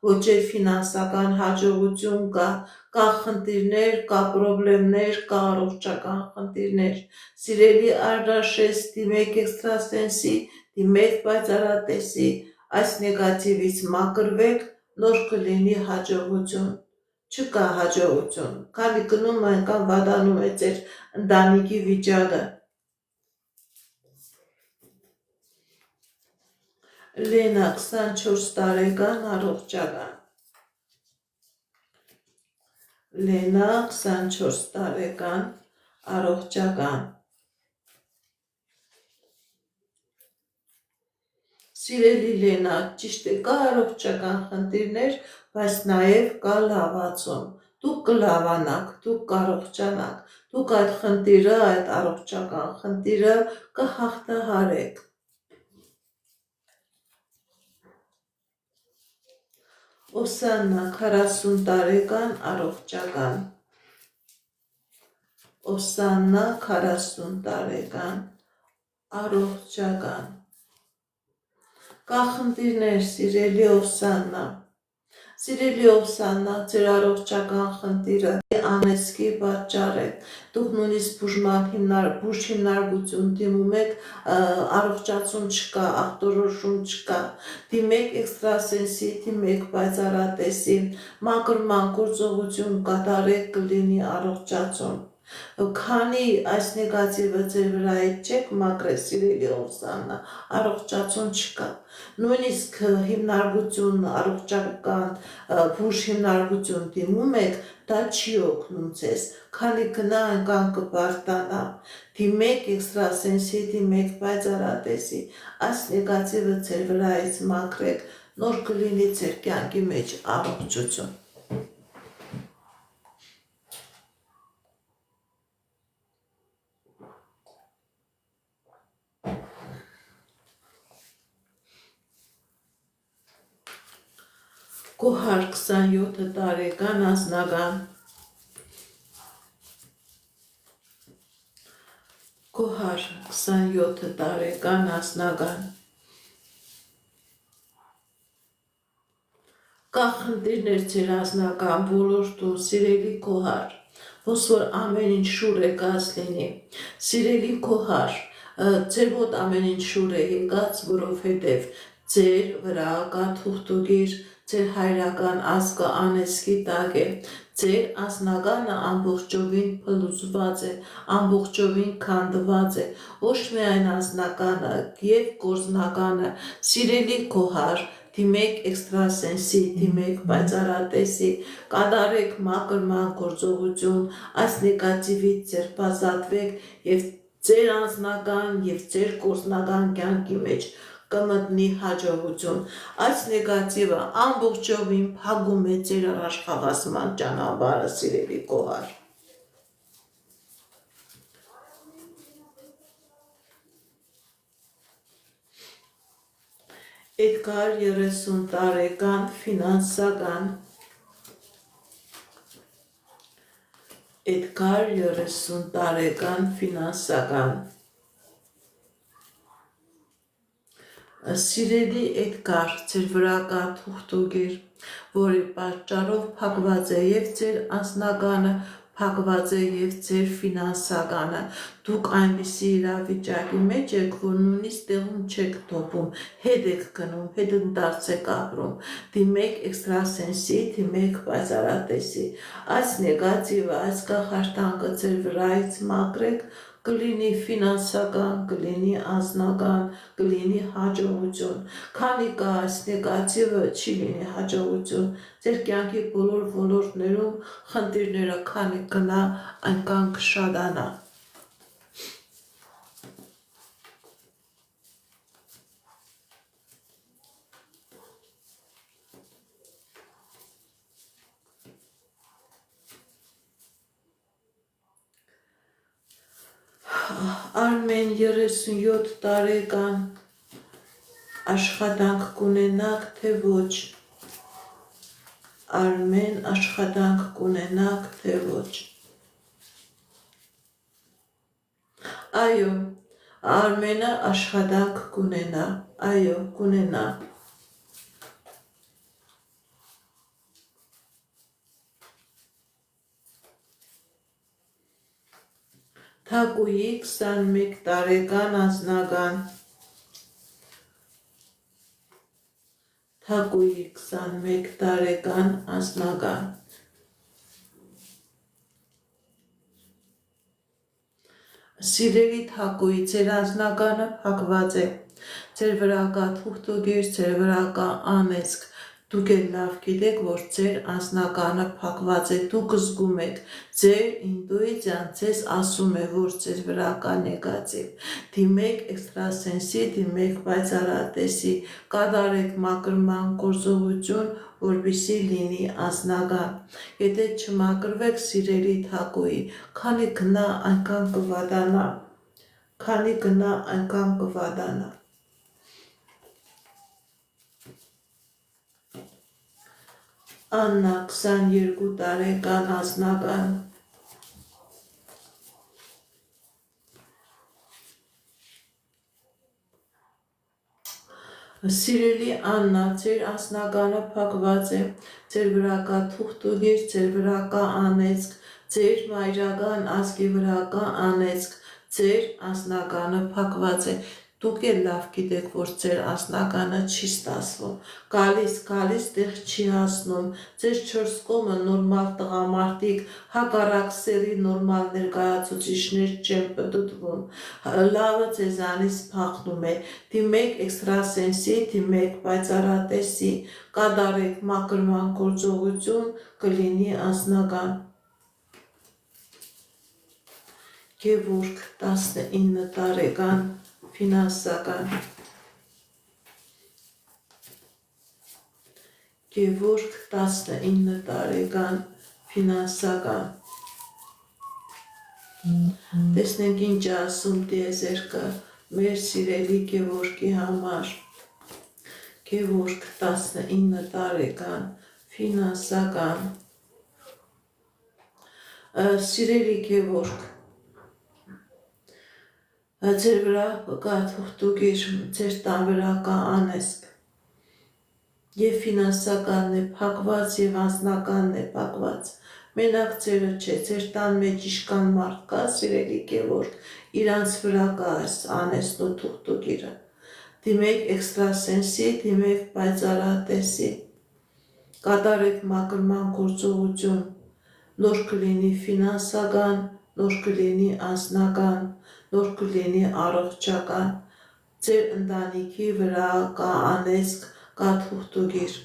ոչ էլ ֆինանսական հաջողություն կա խնդիրներ, կա պրոբլեմներ, կա առողջական խնդիրներ։ Սիրելի Ардաշես, դիմեք էքստրասենսի, դիմեք պայծառատեսի, այս նեգատիվից մաքրվեք, նոր կլինի հաջողություն։ Չկա հաջողություն, քանի գնում է կամ վատանում է ձեր ընտանիքի վիճակը։ Լենա 24 տարեկան, առողջական։ Լենա 24 տարեկան, առողջական։ Սիրելի Լենա, ճիշտ է, կա առողջական խնդիրներ, բայց նաև կա լավացում։ Դուք կլավանաք, դուք կառողջանաք, դուք այդ խնդիրը, այդ առողջական խնդիրը կհաղթահարեք։ Օսաննա 40 տարեկան, առողջական։ Օսաննա 40 տարեկան, առողջական։ Կա խնդիրներ, սիրելի Օսաննա։ Սիրելի Օսաննա, ձեր առողջական խնդիրը անեծքի պատճառ է։ Դուք նույնիսկ բուժ հիմնարկություն դիմում եք, առողջացում չկա, ախտորոշում չկա։ Դիմեք էքստրասենսի, դիմեք պայծառատեսի, մաքրման գործողություն կատարեք, կլինի առողջացում։ Քանի այս նեգատիվը ձեր վրայից չեք մաքրել, սիրելի Օսաննա, առողջացում չկա։ Նույնիսկ հիմնարկություն, առողջական բուժ հիմնարկություն դիմում եք, դա չի օգնում ձեզ, քանի գնա այնքան կբարտանա։ Դիմեք էքստրասենսի, դիմեք պայծառատեսի, այս նեգատիվը ձեր վրայից մաքրեք, նոր կլինի ձեր կյանքի մեջ առողջություն։ Կոհար 27 տարեկան անձնական Կոհար 27 տարեկան անձնական Կա խնդիրներ ձեր անձնական ոլորտում, սիրելի Կոհար, ոնց որ ամեն ինչ շուր է գած լինի, սիրելի Կոհար, ձեր մոտ ամեն ինչ շուր է եկած, որովհետև ձեր վրա կա թուղթուգիր, ձեր հայրական ազգը անեծքի տակ է, ձեր անձնականը ամբողջովին փլուզված է, ամբողջովին քանդված է, ոչ միայն անձնականը և գործնականը, սիրելի Կոհար, դիմեք էքստրասենսի, դիմեք պայծառատեսի, կատարեք մաքրման գործողություն, այս նեգատիվից ձերբազատվեք և ձեր անձնական և ձեր գործնական կյանքի մեջ կմտնի հաջողություն։ Այս նեգատիվը ամբողջովին փակում է ձեր առաջխաղացման ճանապարհը, սիրելի Կոհար։ Էդգար 30 տարեկան ֆինանսական Էդգար 30 տարեկան ֆինանսական Սիրելի Էդգար, ձեր վրա կա թուղթուգիր, որի պատճառով փակված է և ձեր անձնականը, փակված է և ձեր ֆինանսականը, դուք այնպիսի իրավիճակի մեջ եք, որ նույնիսկ տեղում չեք թոփում, հետ եք գնում, հետընթաց եք ապրում, դիմեք էքստրասենսի, դիմեք պայծառատեսի, այս նեգատիվը, այս կախարդանքը ձեր վրայից մաքրեք, կլինի ֆինանսական, կլինի անձնական, կլինի հաջողություն, քանի կա այս նեգատիվը չի լինի հաջողություն, ձեր կյանքի բոլոր ոլորտներում խնդիրները քանի գնա, այնքան կշատանա։ Արմեն 37 տարեկան աշխատանք կունենաք, թե ոչ։ Արմեն աշխատանք կունենաք, թե ոչ։ Այո, Արմենը աշխատանք կունենա, այո, կունենա։ Թակուի 21 տարեկան անձնական Թակուի 21 տարեկան անձնական Սիրելի Թակուի, ձեր անձնականը փակված է, ձեր վրա կա թուղթուգիր, ձեր վրա կա անեծք, դուք էլ լավ գիտեք, որ ձեր անձնականը փակված է, դուք զգում եք, ձեր ինտուիցիան ձեզ ասում է, որ ձեր վրա կա նեգատիվ, դիմեք էքստրասենսի, դիմեք պայծառատեսի, կատարեք մաքրման գործողություն, որպեսզի լինի անձնական, եթե չմաքրվեք, սիրելի Թակուի, քանի գնա այնքան կվատանա, քանի գնա այնքան կվատանա։ Աննա 22 տարեկան անձնական Սիրելի Աննա, ձեր անձնականը փակված է, ձեր վրա կա թուղթուգիր, ձեր վրա կա անեծք, ձեր մայրական ազգի վրա կա անեծք, ձեր անձնականը փակված է, դուք էլ լավ գիտեք, որ ձեր անձնականը չի ստացվում, գալիս տեղ չի հասնում, ձեր 4 կողմը նորմալ տղամարդիկ, հակառակ սեռի նորմալ ներկայացուցիչներ չեն պտտվում, լավը ձեզանից փախնում է, դիմեք էքստրասենսի, դիմեք պայծառատեսի, կատարեք մաքրման գործողություն, կլինի անձնական։ Գևորգ 19 տարեկան ֆինանսական Գևորգ 19 տարեկան ֆինանսական Տեսնենք ինչ է ասում տիեզերքը մեր սիրելի Գևորգի համար Գևորգ 19 տարեկան ֆինանսական սիրելի գևորգ ձեր վրա կա թուղթուկիր, ձեր տան վրա կա անեսք եւ ֆինանսականն է փակված եւ անձնականն է փակված մենակ ձերը չէ ձեր տան մեջ իշկան մարդ կա սիրելի գևորգ իրանց վրա կա այս անեսն ու թուղթուկիրը դիմեք էքստրասենսի դիմեք պայծառատեսի կատարեք մաքրման գործողություն նոր կլինի ֆինանսական նոր կլինի անձնական նոր կլինի առողջական ձեր ընտանիքի վրա կա անեսք կա թուղթուկիր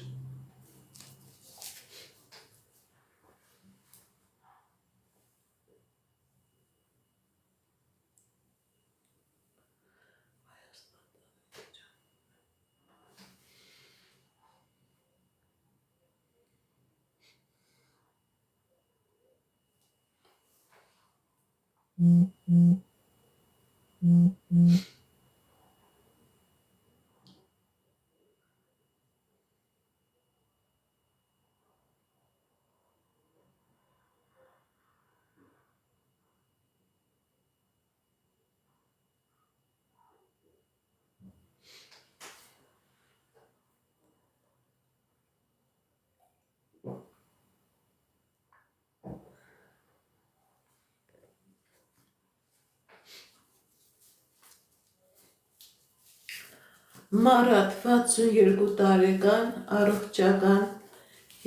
Մարատ 62 տարեկան առողջական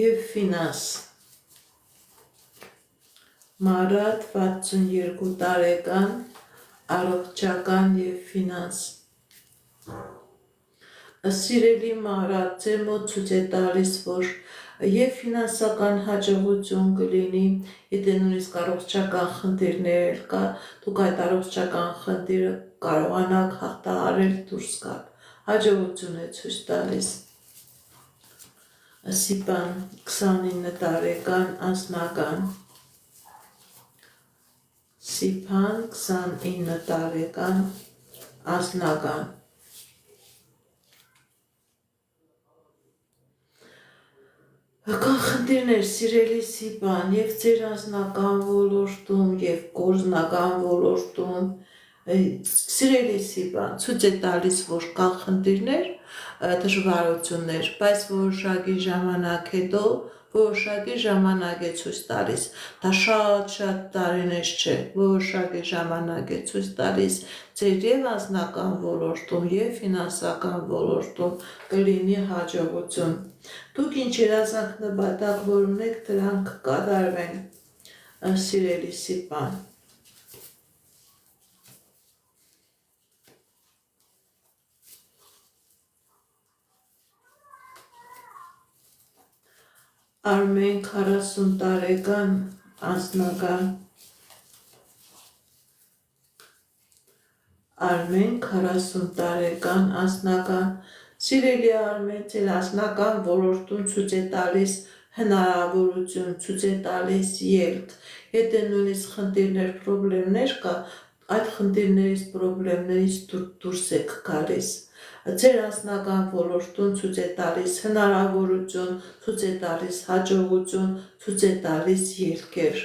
եւ ֆինանս Մարատ 62 տարեկան առողջական եւ ֆինանս Սիրելի Մարատ ձեր մոտ ցույց է տալիս որ եւ ֆինանսական հաջողություն կլինի եթե նույնիսկ առողջական խնդիրներ կա դուք այդ առողջական խնդիրը կարողանաք հաղթահարել դուրս գալ հաջողություն է ցույց տալիս Սիպան 29 տարեկան անձնական Սիփան 29 տարեկան անձնական Կան խնդիրներ սիրելի Սիպան եւ ձեր անձնական ոլորտում եւ գործնական ոլորտում Սիրելի Սիպան, ցույց է տալիս, որ կան խնդիրներ, դժվարություններ, բայց որոշակի ժամանակ հետո որոշակի ժամանակ է ցույց տալիս, դա շատ տարիներ չէ, որոշակի ժամանակ է ցույց տալիս ձեր եւ անձնական ոլորտում եւ ֆինանսական ոլորտում կլինի հաջողություն։ Դուք ինչ երազանք նպատակ որ ունեք, դրանք կատարվեն, սիրելի Սիպան։ Արմեն 40 տարեկան անձնական Արմեն 40 տարեկան անձնական Սիրելի Արմեն ձեր անձնական ոլորտում ցույց է տալիս հնարավորություն, ցույց է տալիս ելք Եթե նույնիսկ խնդիրներ, պրոբլեմներ կա, այդ խնդիրներից, պրոբլեմներից դուրս եք գալիս Ձեր անձնական ոլորտում ցույց է տալիս հնարավորություն, ցույց է տալիս հաջողություն, ցույց է տալիս ելքեր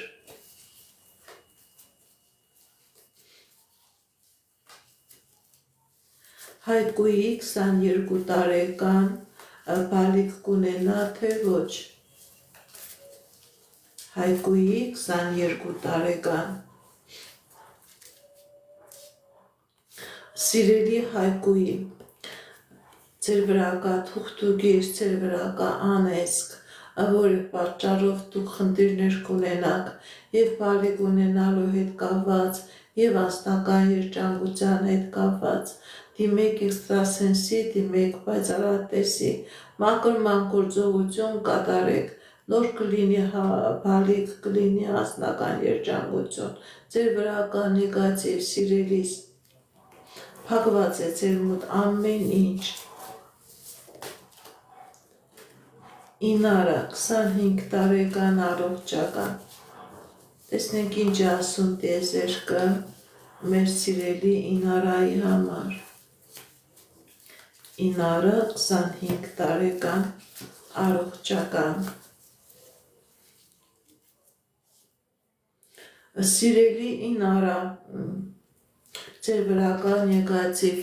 Հայկուի 22 տարեկան բալիկ կունենա թե ոչ Հայկուի 22 տարեկան Սիրելի Հայկուի Ձեր վրա կա թուղթուկիր, ձեր վրա կա անեսք, որի պատճառով դուք խնդիրներ կունենաք եւ բալիկ ունենալու հետ կապված եւ անձնական երջանկության հետ կապված դիմեք էքստրասենսի, դիմեք պայծառատեսի, մաքրման գործողություն կատարեք, նոր կլինի բալիկ, կլինի անձնական երջանկություն, ձեր վրա կա նեգատիվ սիրելիս, փակված է ձեր մոտ ամեն ինչ Ինարա 25 տարեկան առողջական Տեսնենք ինչ ասում տիեզերքը մեր սիրելի Ինարայի համար Ինարը 25 տարեկան առողջական Սիրելի Ինարա, ձեր վրա կա նեգատիվ,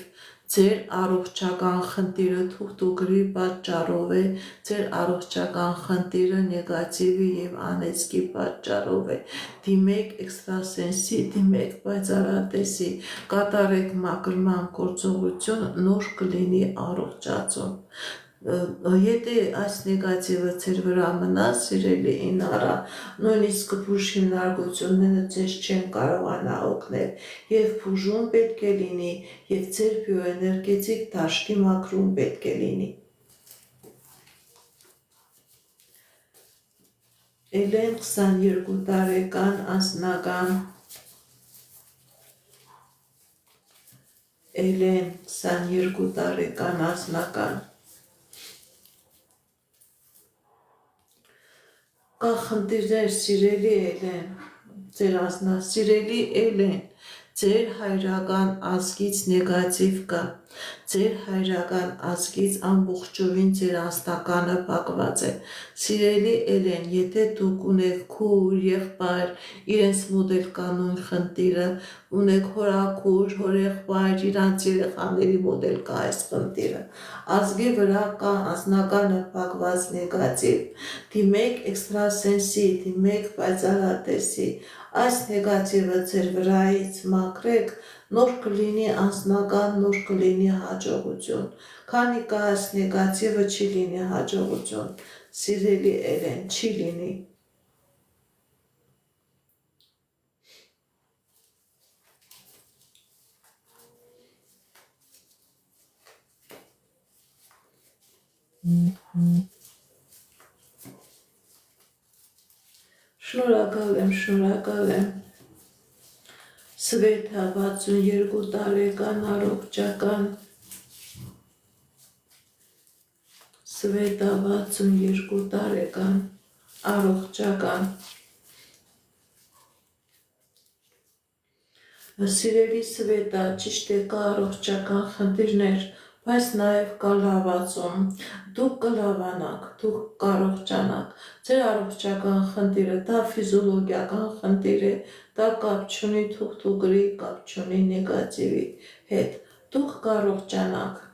ձեր առողջական խնդիրը թուղթուգրի պատճառով է, ձեր առողջական խնդիրը նեգատիվի եւ անեծքի պատճառով է։ Դիմեք էքստրասենսի, դիմեք պայծառատեսի, կատարեք մաքրման գործողություն, նոր կլինի առողջացում։ Եթե այս նեգատիվը ձեր վրա մնա, սիրելի Ինարա, նույնիսկ բուժ հիմնարկությունները ձեզ չեն կարողանա օգնել, եւ բուժում պետք է լինի, եւ ձեր բիոէներգետիկ դաշտի մաքրում պետք է լինի։ Էլեն 22 տարեկան անձնական, Էլեն 22 տարեկան անձնական, կա խնդիրներ, սիրելի Էլեն, ձեր սիրելի Էլեն, ձեր հայրական ազգից նեգատիվ կա, ձեր հայրական ազգից ամբողջովին ձեր անձնականը փակված է։ Սիրելի Էլեն, եթե դուք ունեք քույր, եղբայր, իրենց մոդել կանոն խնդիրը, ունեք հորաքույր, հորեղբայր, իրանց երեխաների մոդել կա այս խնդիրը, ազգի վրա կա անձնականը փակված նեգատիվ, դիմեք էքստրասենսի, դիմեք պայծառատեսի, այս նեգատիվը ձեր վրայից մաքրեք, նոր կլինի անձնական, նոր կլինի հաջողություն, քանի կա այս նեգատիվը չի լինի հաջողություն, սիրելի Էլեն, չի լինի։ Շնորհակալ եմ։ Սվետա 62 տարեկան առողջական, Սվետա 62 տարեկան առողջական, սիրելի Սվետա, ճիշտ է, կա առողջական խնդիրներ, բայց նաև կա լավացում, դուք կլավանաք, դուք կառողջանաք, ձեր առողջական խնդիրը դա ֆիզիոլոգիական խնդիր է, դա կապ չունի թուղթուգրի, կապ չունի նեգատիվի հետ, դուք կառողջանաք։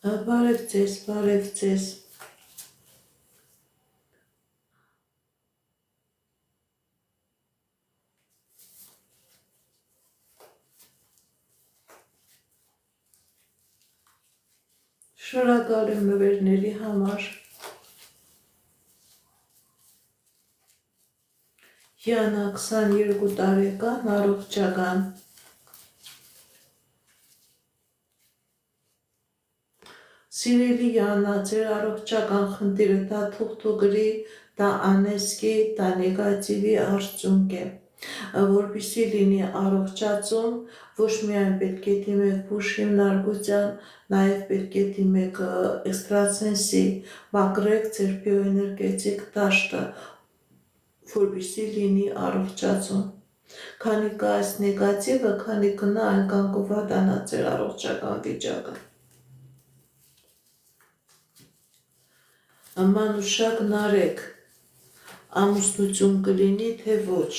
Բարև ձեզ, բարև ձեզ։ Շնորհակալ եմ նվերների համար։ Յանա 22 տարեկան առողջական, սիրելի Յանա, ձեր առողջական խնդիրը դա թուղթուգրի, դա անեծքի, դա նեգատիվի արդյունք է, որպեսզի լինի առողջացում, ոչ միայն պետք է դիմեք բուժ հիմնարկության, նաև պետք է դիմեք էքստրասենսի, մաքրեք ձեր բիոէներգետիկ դաշտը, որպեսզի լինի առողջացում։ Քանի կա այս նեգատիվը, քանի կնա այնքան կվատանա ձեր առողջական վիճակը։ Մանուշակ նարեկ, ամուսնություն կլինի, թե ոչ։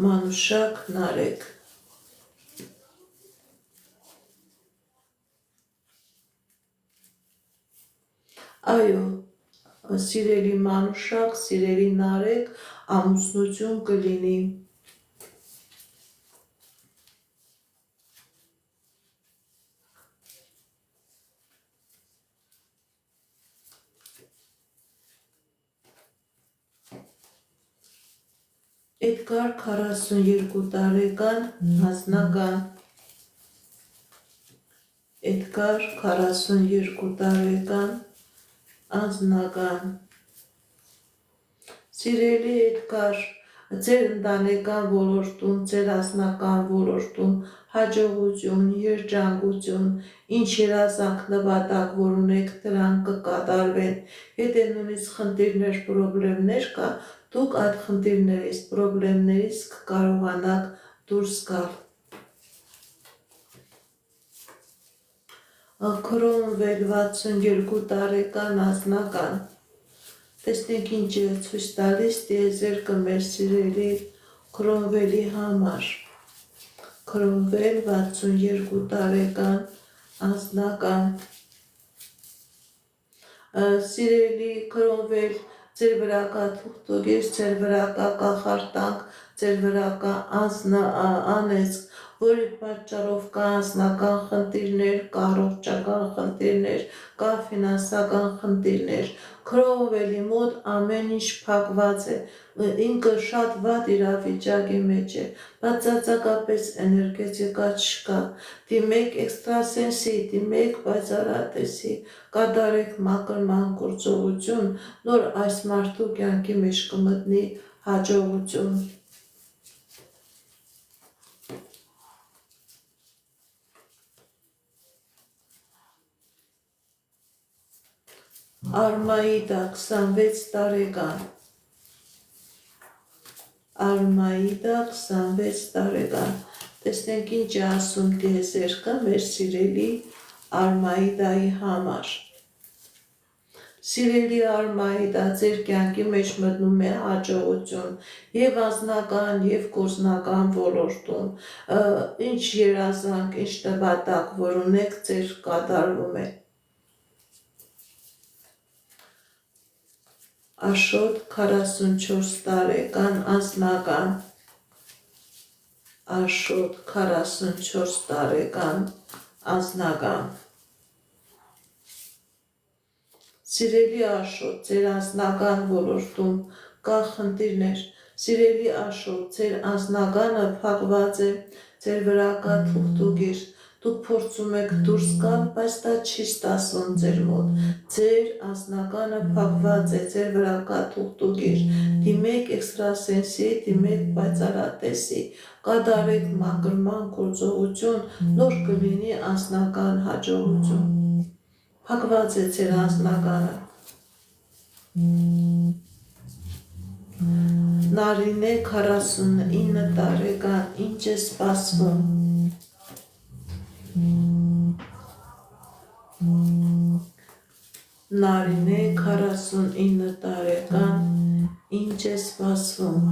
Մանուշակ նարեկ։ Այո, սիրելի մանուշակ, սիրելի նարեկ, ամուսնություն կլինի։ Էդգար 42 տարեկան անձնական։ Էդգար 42 տարեկան անձնական։ Սիրելի Էդգար, ձեր ընտանեկան ոլորտում, ձեր անձնական ոլորտում հաջողություն, երջանկություն, ինչ երազանք նպատակ, որ ունեք, դրանք կկատարվեն։ Եթե նույնիսկ խնդիրներ, պրոբլեմներ կա, դուք այդ խնդիրներից, պրոբլեմներից կկարողանաք դուրս գալ։ Քրոմվել 62 տարեկան անձնական։ Տեսնենք ինչ է ցույց տալիս տիեզերքը մեր սիրելի Քրոմվելի համար։ Քրոմվել 62 տարեկան անձնական։ Սիրելի Քրոմվել, ձեր վրա կա թուղթուկես, ձեր վրա կա կախարդանք, ձեր վրա կա անեծք, որի պատճառով կա անձնական խնդիրներ, կա առողջական խնդիրներ, կա ֆինանսական խնդիրներ։ Քրոմվելի մոտ ամեն ինչ փակված է, ինքը շատ վատ իրավիճակի մեջ է, բացարձակապես էներգետիկա չկա։ Դիմեք էքստրասենսի, դիմեք պայծառատեսի, կատարեք մաքրման գործողություն, նոր այս մարդու կյանքի մեջ կմտնի հաջողություն։ Արմայիդա 26 տարեկան։ Արմայիդա 26 տարեկան։ Տեսնենք ինչ է ասում տիեզերքը մեր սիրելի Արմայիդայի համար։ Սիրելի Արմայիդա, ձեր կյանքի մեջ մտնում է հաջողություն եւ անձնական եւ գործնական ոլորտում։ Ինչ երազանք, ինչ նպատակ, որ ունեք, ձեր կատարվում է։ Աշոտ 44 տարեկան անձնական։ Աշոտ 44 տարեկան անձնական։ Սիրելի Աշոտ, ձեր անձնական ոլորտում կա խնդիրներ։ Սիրելի Աշոտ, ձեր անձնականը փակված է, ձեր վրա կա թուղթուկիր։ Դուք փորձում եք դուրս գալ, բայց դա չի ստացվում ձեր մոտ։ Ձեր անձնականը փակված է, ձեր վրա կա թուղթուկիր։ Դիմեք էքստրասենսի, դիմեք պայծառատեսի, կատարեք մաքրման գործողություն, նոր կլինի անձնական հաջողություն։ Փակված է ձեր անձնականը։ Նարինե 49 տարեկան, ինչ է սպասվում։ Նարինե 49 տարեկան, ինչ է սպասվում։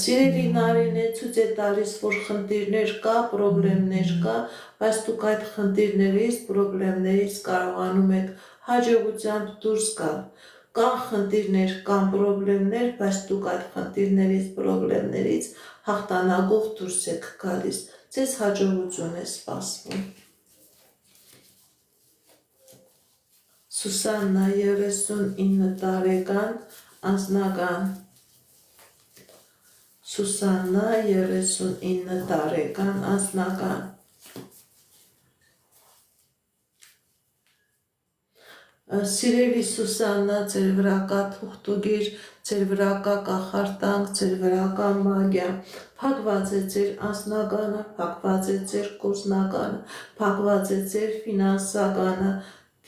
Սիրելի Նարինե, ցույց է տալիս, որ խնդիրներ կա, պրոբլեմներ կա, բայց դուք այդ խնդիրներից, պրոբլեմներից կարողանում եք հաջողությամբ դուրս գալ։ Կան խնդիրներ, կան պրոբլեմներ, բայց դուք այդ խնդիրներից, պրոբլեմներից հաղթանակով դուրս եք գալիս։ Ձեզ հաջողություն է սպասվում։ Սուսաննա 39 տարեկան անձնական։ Սուսաննա 39 տարեկան անձնական։ Սիրելի Սուսաննա, ձեր վրա կա թուղթուկիր, ձեր վրա կա կախարդանք, ձեր վրա կա մագիա։ Փակված է ձեր անձնականը, փակված է ձեր գործնականը, փակված է ձեր ֆինանսականը։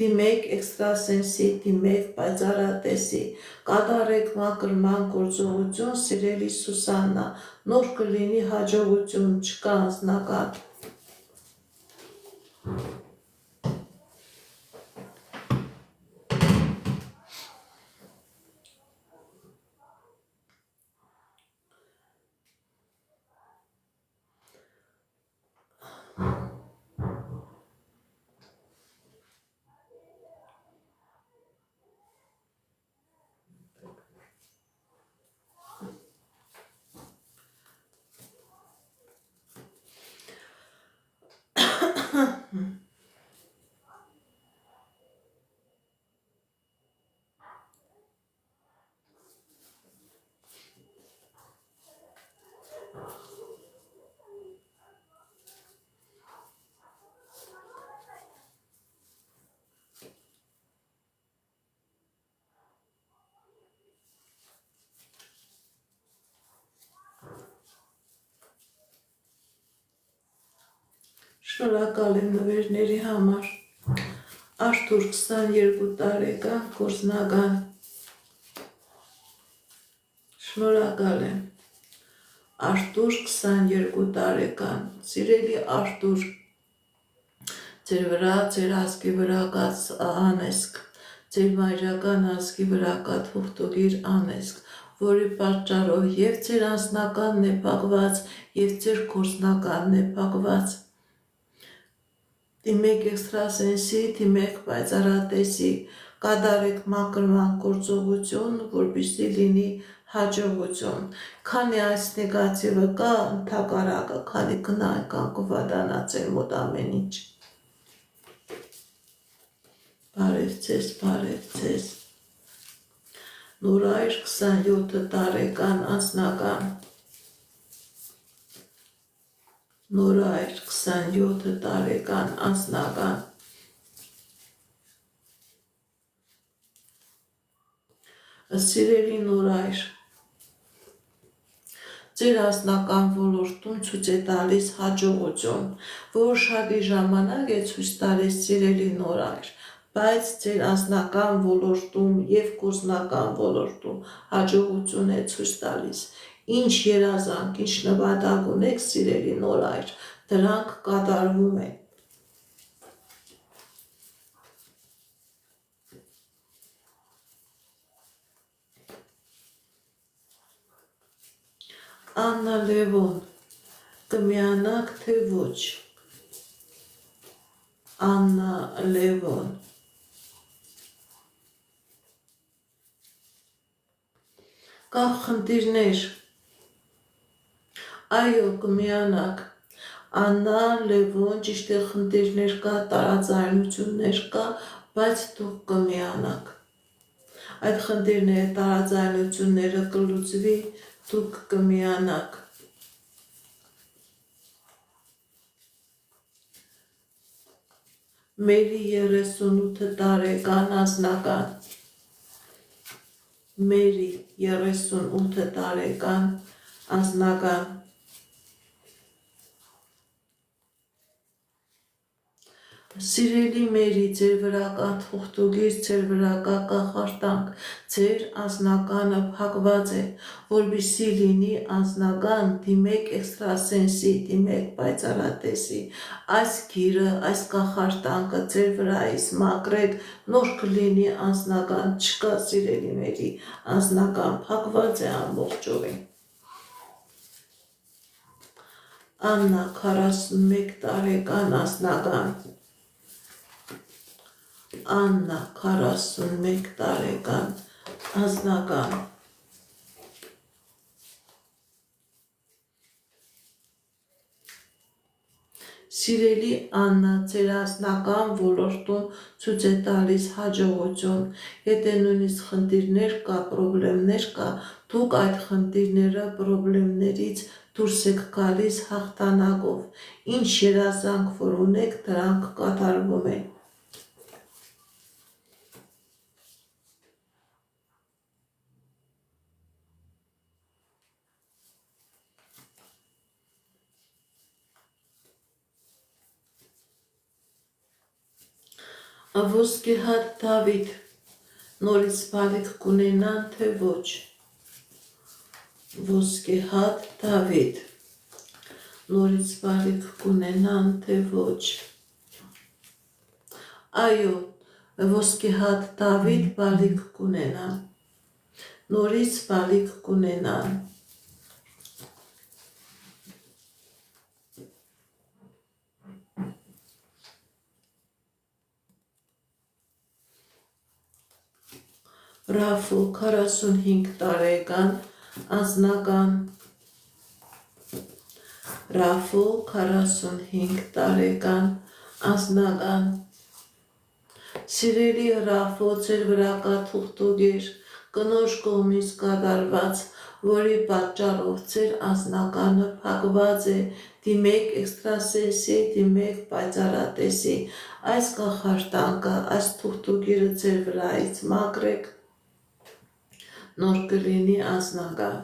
դիմեք էքստրասենսի, դիմեք պայծառատեսի, կատարեք մաքրման գործողություն, սիրելի Սուսաննա, նոր կլինի հաջողություն, չկա անձնական։ Շնորհակալ եմ նվերների համար։ Արթուր 22 տարեկան, գործնական։ Շնորհակալ եմ։ Արթուր 22 տարեկան, սիրելի Արթուր, ձեր վրա, ձեր ազգի վրա կա անեսք, ձեր մայրական ազգի վրա կա թուղթուգիր անեսք, որի պատճառով և ձեր անձնականն է փակված, և ձեր գործնականն է փակված։ Դիմեք էքստրասենսի, դիմեք պայծառատեսի, կատարեք մաքրման գործողություն, որպեսզի լինի հաջողություն։ Քանի այս նեգատիվը կա, ընդհակառակը, քանի գնահատական կվատանա ձեր մոտ ամեն ինչ։ Բարև ձեզ, բարև ձեզ։ Նորայր 27 տարեկան, անձնական։ Նորայր 27 տարեկան, անձնական։ Սիրելի Նորայր, ձեր անձնական ոլորտում ցույց է տալիս հաջողություն, որոշակի ժամանակ է ցույց տալիս, սիրելի Նորայր, բայց ձեր անձնական ոլորտում և գործնական ոլորտում հաջողություն է ցույց տալիս։ Ինչ երազանք, ինչ նպատակ ունեք, սիրելի Նորայր, դրանք կատարվում են։ Աննա Լևոն, կմիանաք թե ոչ։ Աննա Լևոն, կա խնդիրներ, այո, կմիանաք։ Աննա Լևոն, ճիշտ է, խնդիրներ կա, տարաձայնություններ կա, բայց դուք կմիանաք։ Այդ խնդիրները, տարաձայնությունները կլուծվի, դուք կմիանաք։ Մերի 38 տարեկան, անձնական։ Մերի 38 տարեկան, անձնական։ Սիրելի Մերի, ձեր վրա կա թուղթուգիր, ձեր վրա կա կախարդանք, ձեր անձնականը փակված է, որպեսզի լինի անձնական, դիմեք էքստրասենսի, դիմեք պայծառատեսի, այս գիրը, այս կախարդանքը ձեր վրայից մաքրեք, նոր կլինի անձնական, չկա սիրելի Մերի, անձնական փակված է ամբողջովին։ Աննա 41 տարեկան, անձնական։ Աննա 41 տարեկան, անձնական։ Սիրելի Աննա, ձեր անձնական ոլորտում ցույց է տալիս հաջողություն, եթե նույնիսկ խնդիրներ կա, պրոբլեմներ կա, դուք այդ խնդիրները, պրոբլեմներից դուրս եք գալիս հաղթանակով։ Ինչ երազանք որ ունեք, դրանք կատարվում են։ Ոսկե հատ Դավիթ նորից բալիկ կունենան, թե ոչ։ Ոսկե հատ Դավիթ նորից բալիկ կունենան, թե ոչ։ Այո, ոսկե հատ Դավիթ բալիկ կունենան, նորից բալիկ կունենան։ Ռաֆու 45 տարեկան անձնական Ռաֆու 45 տարեկան անձնական Սիրելի Ռաֆու ձեր վրա կա թուղթուգիր կնոջ կողմից կատարված, որի պատճառով ձեր անձնականը փակված է, դիմեք էքստրասենսի, դիմեք պայծառատեսի, այս կախարդանքը, այս թուղթուգիրը ձեր վրայից մաքրեք, նոր կլինի անձնական։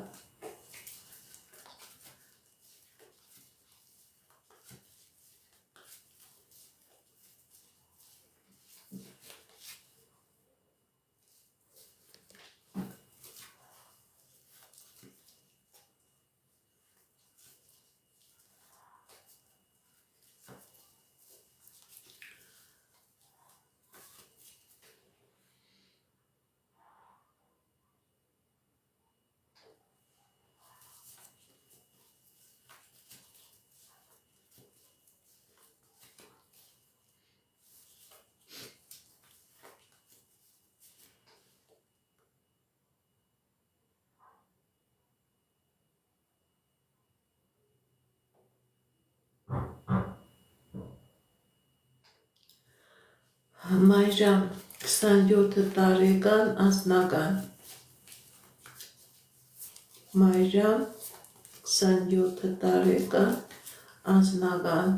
Մայրամ 27 տարեկան անձնական Մայրամ 27 տարեկան անձնական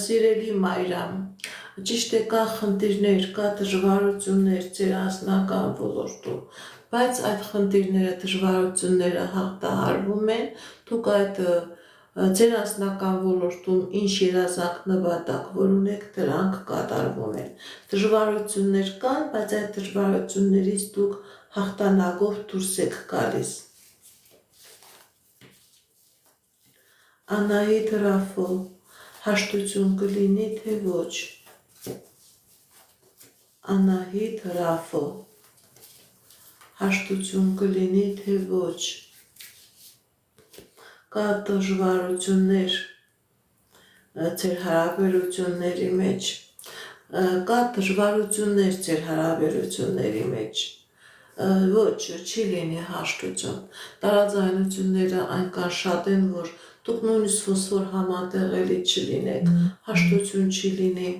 Սիրելի Մայրամ, ճիշտ է կա խնդիրներ, կա դժվարություններ ձեր անձնական ոլորտում, բայց այդ խնդիրները, դժվարությունները հաղթահարվում են, դուք այդ ձեր անձնական ոլորտում ինչ երազանք նպատակ, որ ունեք, դրանք կատարվում են։ Դժվարություններ կան, բայց այդ դժվարություններից դուք հաղթանակով դուրս եք գալիս։ Անահիտ Ռաֆո, հաշտություն կլինի, թե ոչ։ Անահիտ Ռաֆո, հաշտություն կլինի, թե ոչ։ Կա դժվարություններ ձեր հարաբերությունների մեջ, կա դժվարություններ ձեր հարաբերությունների մեջ, ոչ, չի լինի հաշտություն, տարաձայնությունները այնքան շատ են, որ դուք նույնիսկ ոսոր համատեղելի չլինեք, հաշտություն չի լինի։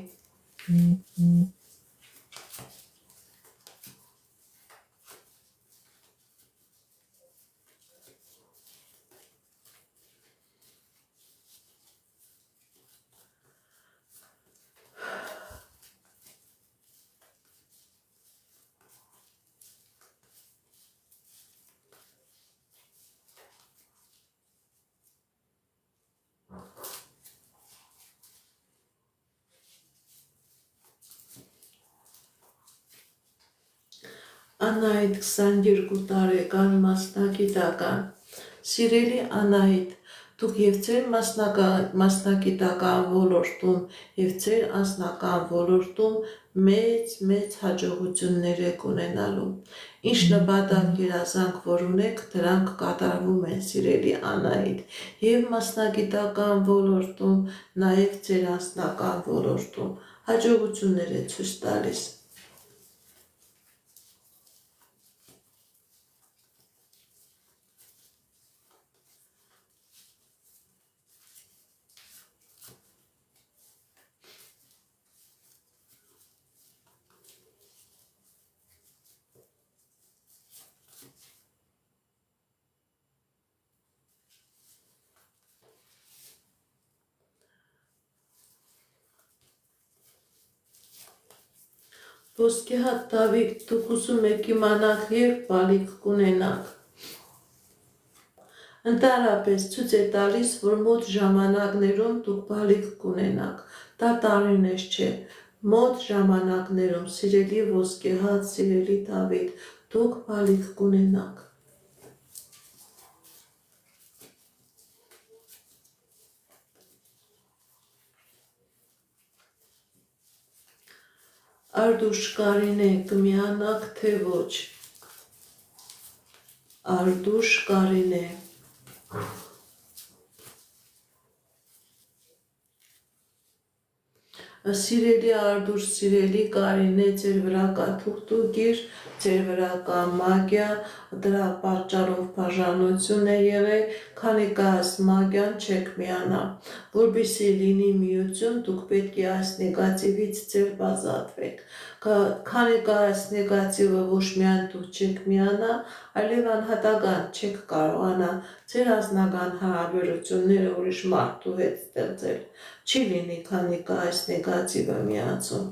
Անահիտ 22 տարեկան մասնագիտական Սիրելի Անահիտ, դուք և ձեր մասնագիտական ոլորտում և ձեր անձնական ոլորտում մեծ հաջողություններ եք ունենալու։ Ինչ նպատակ երազանք, որ ունեք, դրանք կատարվում են, սիրելի Անահիտ, և մասնագիտական ոլորտում, նաև ձեր անձնական ոլորտում հաջողություններ է ցույց տալիս։ Ոսկե հատ Դավիթ, դուք ուզում եք իմանալ, երբ բալիկ կունենաք։ Ընդհանրապես ցույց է տալիս, որ մոտ ժամանակներում դուք բալիկ կունենաք, դա տարիներ չէ, մոտ ժամանակներում, սիրելի ոսկեհաց, սիրելի Դավիթ, դուք բալիկ կունենաք։ Արդուշ Կարինե, կմիանաք թե ոչ։ Արդուշ Կարինե։ Սիրելի Արդուշ, սիրելի Կարինե, ձեր վրա կա թուղթուգիր, ձեր վրա կա մագիա, դրա պատճառով բաժանություն է եղել, քանի կա այս մագիան չեք միանա, որպեսզի լինի միություն, դուք պետք է այս նեգատիվից ձեր ազատվեք, քանի կա այս նեգատիվը ոչ միայն դուք չեք միանա, այլև անհատական չեք կարողանա ձեր անձնական հարաբերությունները ուրիշ մարդու հետ ստեղծել, չի լինի, քանի կա այս նեգատիվը միացում։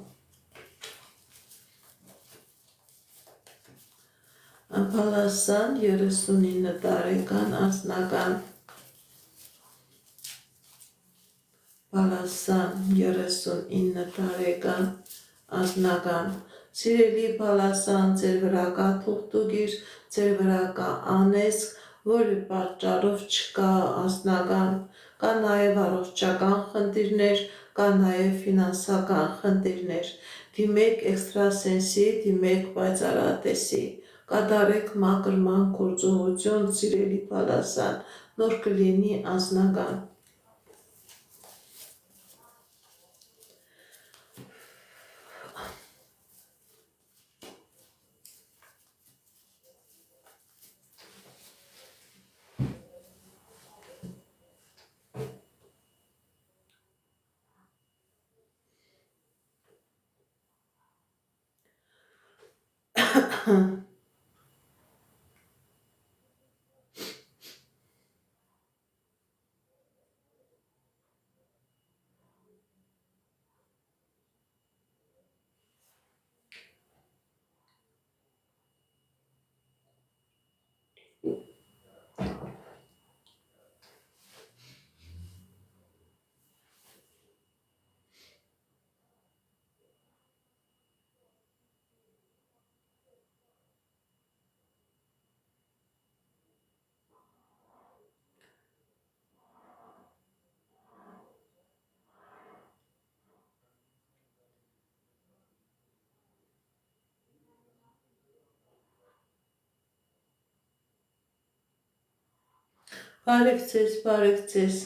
Պալասան 39 տարեկան անձնական Պալասան 39 տարեկան անձնական Սիրելի Պալասան, ձեր վրա կա թուղթուգիր, ձեր վրա կա անեզք, որի պատճառով չկա անձնական, կա նաև առողջական խնդիրներ, կա նաև ֆինանսական խնդիրներ, դիմեք էքստրասենսի, դիմեք պայծառատեսի, կատարեք մաքրման գործողություն, սիրելի Պալասան, նոր կլինի անձնական։ Բարև ձեզ, բարև ձեզ։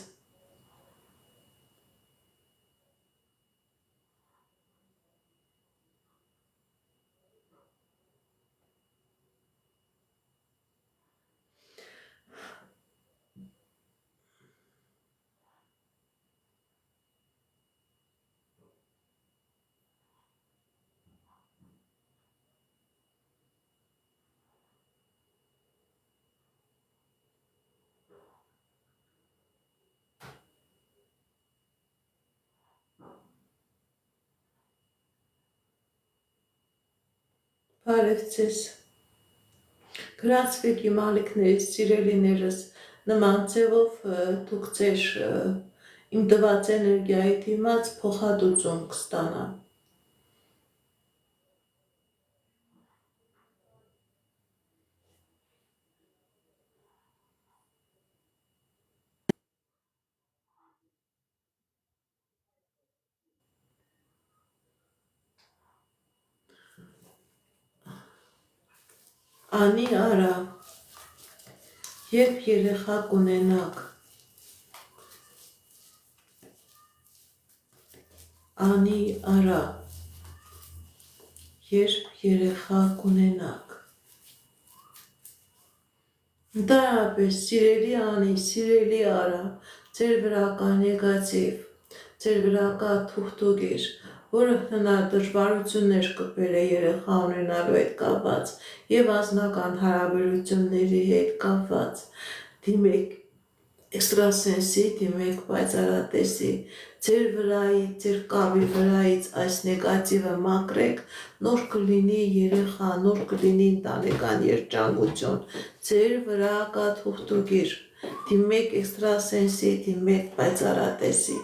Բարև ձեզ։ Գրանցվեք իմ ալիքներից, սիրելիներս, նման ձևով դուք ձեր իմ տված էներգիայի դիմաց փոխհատուցում կստանա։ Անի արա, երբ երեխա կունենաք, Անի արա, երբ երեխա կունենաք։ Ընդհանրապես, սիրելի Անի, սիրելի Արա, ձեր վրա կա նեգատիվ, ձեր վրա կա թուղթուգիր, որը դժվարություններ կբերե երեխա ունենալու հետ կապված եւ անձնական հարաբերությունների հետ կապված։ Դիմեք էքստրասենսի, դիմեք պայծառատեսի, ձեր վրայից, ձեր կավի վրայից այս նեգատիվը մաքրեք, նոր կլինի երեխա, նոր կլինի ընտանեկան երջանկություն, ձեր վրա կա թուղթուգիր, դիմեք էքստրասենսի, դիմեք պայծառատեսի։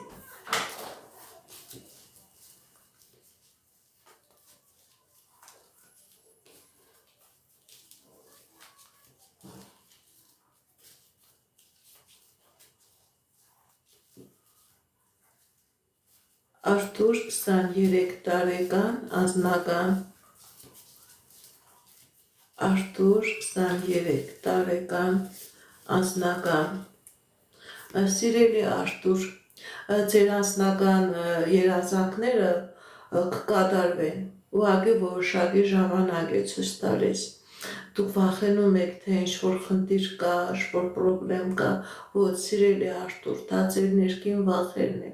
Արթուր 23 տարեկան անձնական Արթուր 23 տարեկան անձնական Սիրելի Արթուր, ձեր անձնական երազանքները կկատարվեն, ուղղակի որոշակի ժամանակ է ցույց տալիս։ Դուք վախենում եք, թե ինչ-որ խնդիր կա, ինչ-որ պրոբլեմ կա, ոչ, սիրելի Արթուր, դա ձեր ներքին վախերն է։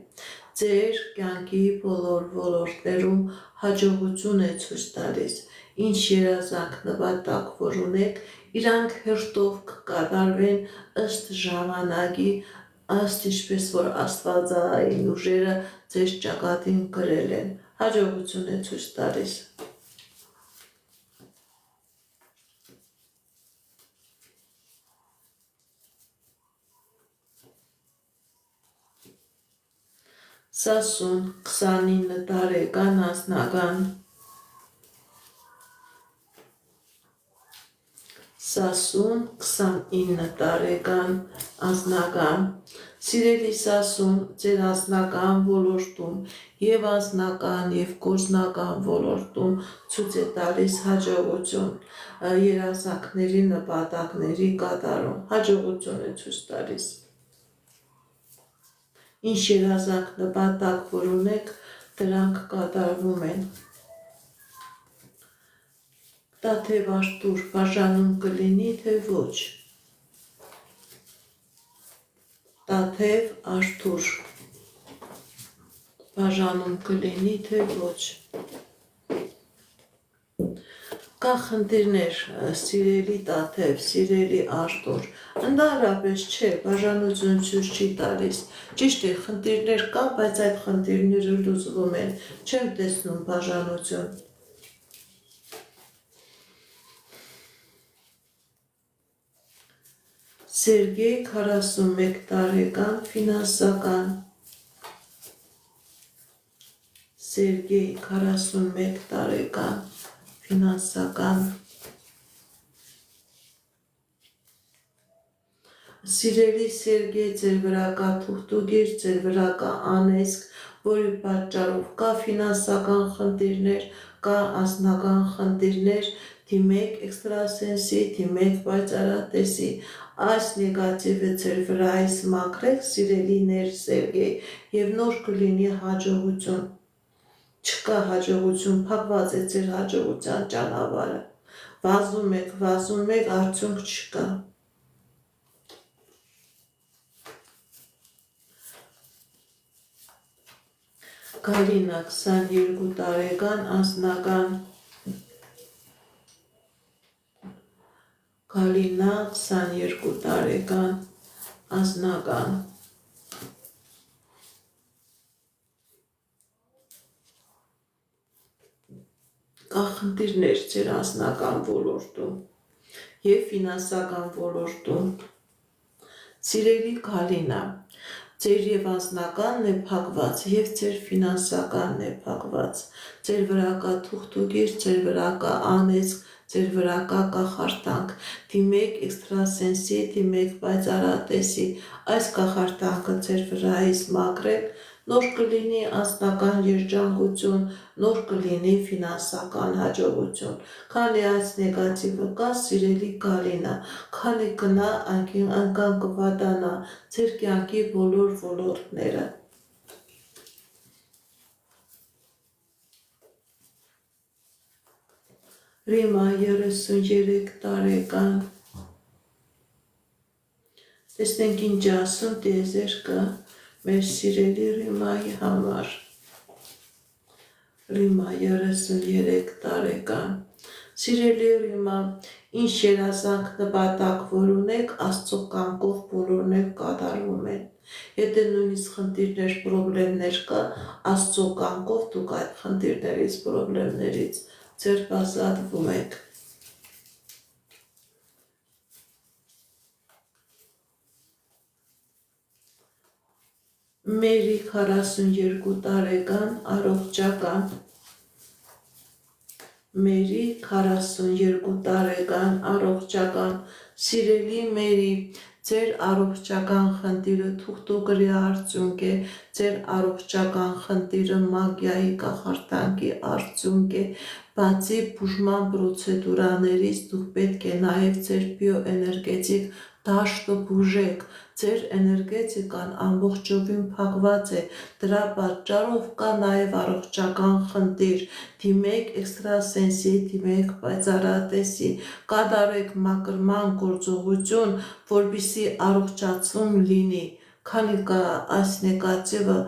Ձեր կյանքի բոլոր ոլորտներում հաջողություն է ցույց տալիս։ Ինչ երազանք նպատակ որ ունեք, իրանք հերթով կկատարվեն ըստ ժամանակի, ըստ ինչպես որ աստվածային ուժերը ձեր ճակատին գրել են։ Հաջողություն է ցույց տալիս։ Սասուն 29 տարեկան անձնական Սասուն 29 տարեկան անձնական Սիրելի Սասուն, ձեր անձնական ոլորտում եւ անձնական եւ գործնական ոլորտում ցույց է տալիս հաջողություն, երազանքների նպատակների կատարում, հաջողություն է ցույց տալիս։ Ինչ երազանք նպատակ որ ունեք, դրանք կատարվում են։ Դա թե Արթուր բաժանում կլինի, թե ոչ։ Դա թե Արթուր բաժանում կլինի, թե ոչ։ Կա խնդիրներ, սիրելի Տաթև, սիրելի Արթուր, ընդհանրապես չէ, բաժանություն ցույց չի տալիս։ Ճիշտ է, խնդիրներ կա, բայց այդ խնդիրները լուծվում են, չեմ տեսնում բաժանություն։ Սերգեյ 41 տարեկան ֆինանսական Սերգեյ 41 տարեկան ֆինանսական Սիրելի Սերգեյ, ձեր վրա կա թուղթուգիր, ձեր վրա կա անեծք, որի պատճառով կա ֆինանսական խնդիրներ, կա անձնական խնդիրներ, դիմեք էքստրասենսի, դիմեք պայծառատեսի, այս նեգատիվը ձեր վրայից մաքրեք, սիրելիներ Սերգեյ, եւ նոր կլինի հաջողություն։ Չկա հաջողություն, փակված է ձեր հաջողության ճանապարհը։ Վազում եք, արդյունք չկա։ Գալինա 22 տարեկան անձնական Գալինա 22 տարեկան անձնական Կա խնդիրներ ձեր անձնական ոլորտում եւ ֆինանսական ոլորտում։ Սիրելի Գալինա, ձեր եւ անձնականն է փակված եւ ձեր ֆինանսականն է փակված։ Ձեր վրա կա թուղթուգիր, ձեր վրա կա անեծք, ձեր վրա կա կախարդանք։ Դիմեք էքստրասենսի, դիմեք պայծառատեսի, այս կախարդանքը ձեր վրայից մաքրեք, նոր կլինի անձնական երջանկություն, նոր կլինի ֆինանսական հաջողություն։ Քանի այս նեգատիվը կա, սիրելի Գալինա, քանի կնա անկան կվատանա ձեր կյանքի բոլոր ոլորտները։ Ռիմա 33 տարեկան Տեսնենք ինչ ասում տիեզերքը մեր սիրելի Ռիմայի համար։ Ռիմա 33 տարեկան Սիրելի Ռիմա, ինչ երազանք նպատակ որ ունեք, Աստծո կամքով բոլորն էլ կատարվում են։ Եթե նույնիսկ խնդիրներ, պրոբլեմներ կա, Աստծո կամքով դուք այդ խնդիրներից, պրոբլեմներից ձերբազատվում եք։ Մերի 42 տարեկան առողջական Մերի 42 տարեկան առողջական սիրելի Մերի ձեր առողջական խնդիրը թուղթուկրի արդյունք է, ձեր առողջական խնդիրը մագիայի կախարդանքի արդյունք է, բացի բուժման պրոցեդուրաներից դուք պետք է նաև ձեր բիոէներգետիկ դաշտը բուժեք, ձեր էներգետիկան ամբողջովին փակված է, դրա պատճառով կա նաև առողջական խնդիր, դիմեք էքստրասենսի, դիմեք պայծառատեսի, կատարեք մաքրման գործողություն, որպեսզի առողջացում լինի, քանի այս նեգատիվը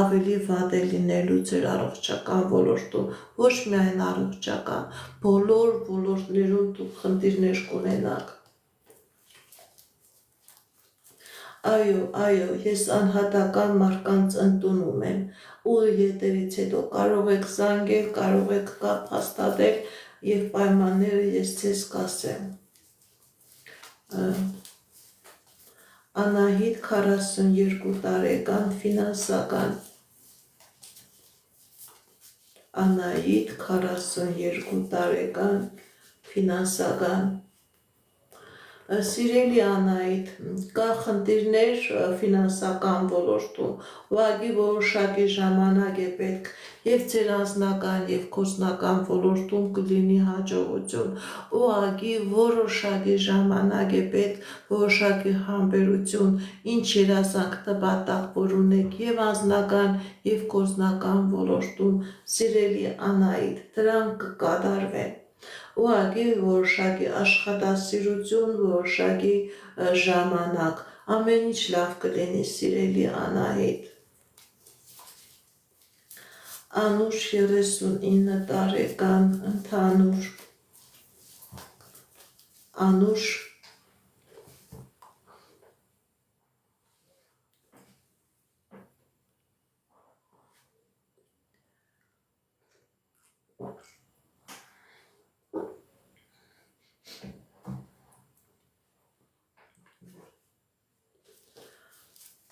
ավելի վատ է լինելու ձեր առողջական ոլորտում, ոչ միայն առողջական, բոլոր ոլորտներում դուք խնդիրներ կունենաք։ Այո, ես անհատական մարդկանց ընդունում եմ, ուղիղ եթերից հետո կարող եք զանգել, կարող եք կապ հաստատել և պայմանները ես ձեզ կասեմ։ Անահիտ 42 տարեկան ֆինանսական Անահիտ 42 տարեկան ֆինանսական Սիրելի Անահիտ, կա խնդիրներ ֆինանսական ոլորտում, ուղղակի որոշակի ժամանակ է պետք և ձեր անձնական և գործնական ոլորտում կլինի հաջողություն, ուղղակի որոշակի ժամանակ է պետք, որոշակի համբերություն, ինչ երազանք նպատակ որ ունեք և անձնական և գործնական ոլորտում, սիրելի Անահիտ, դրանք կկատարվեն։ Ուղղակի որոշակի աշխատասիրություն, որոշակի ժամանակ, ամեն ինչ լավ կլինի, սիրելի Անահիտ։ Անուշ 39 տարեկան ընդհանուր Անուշ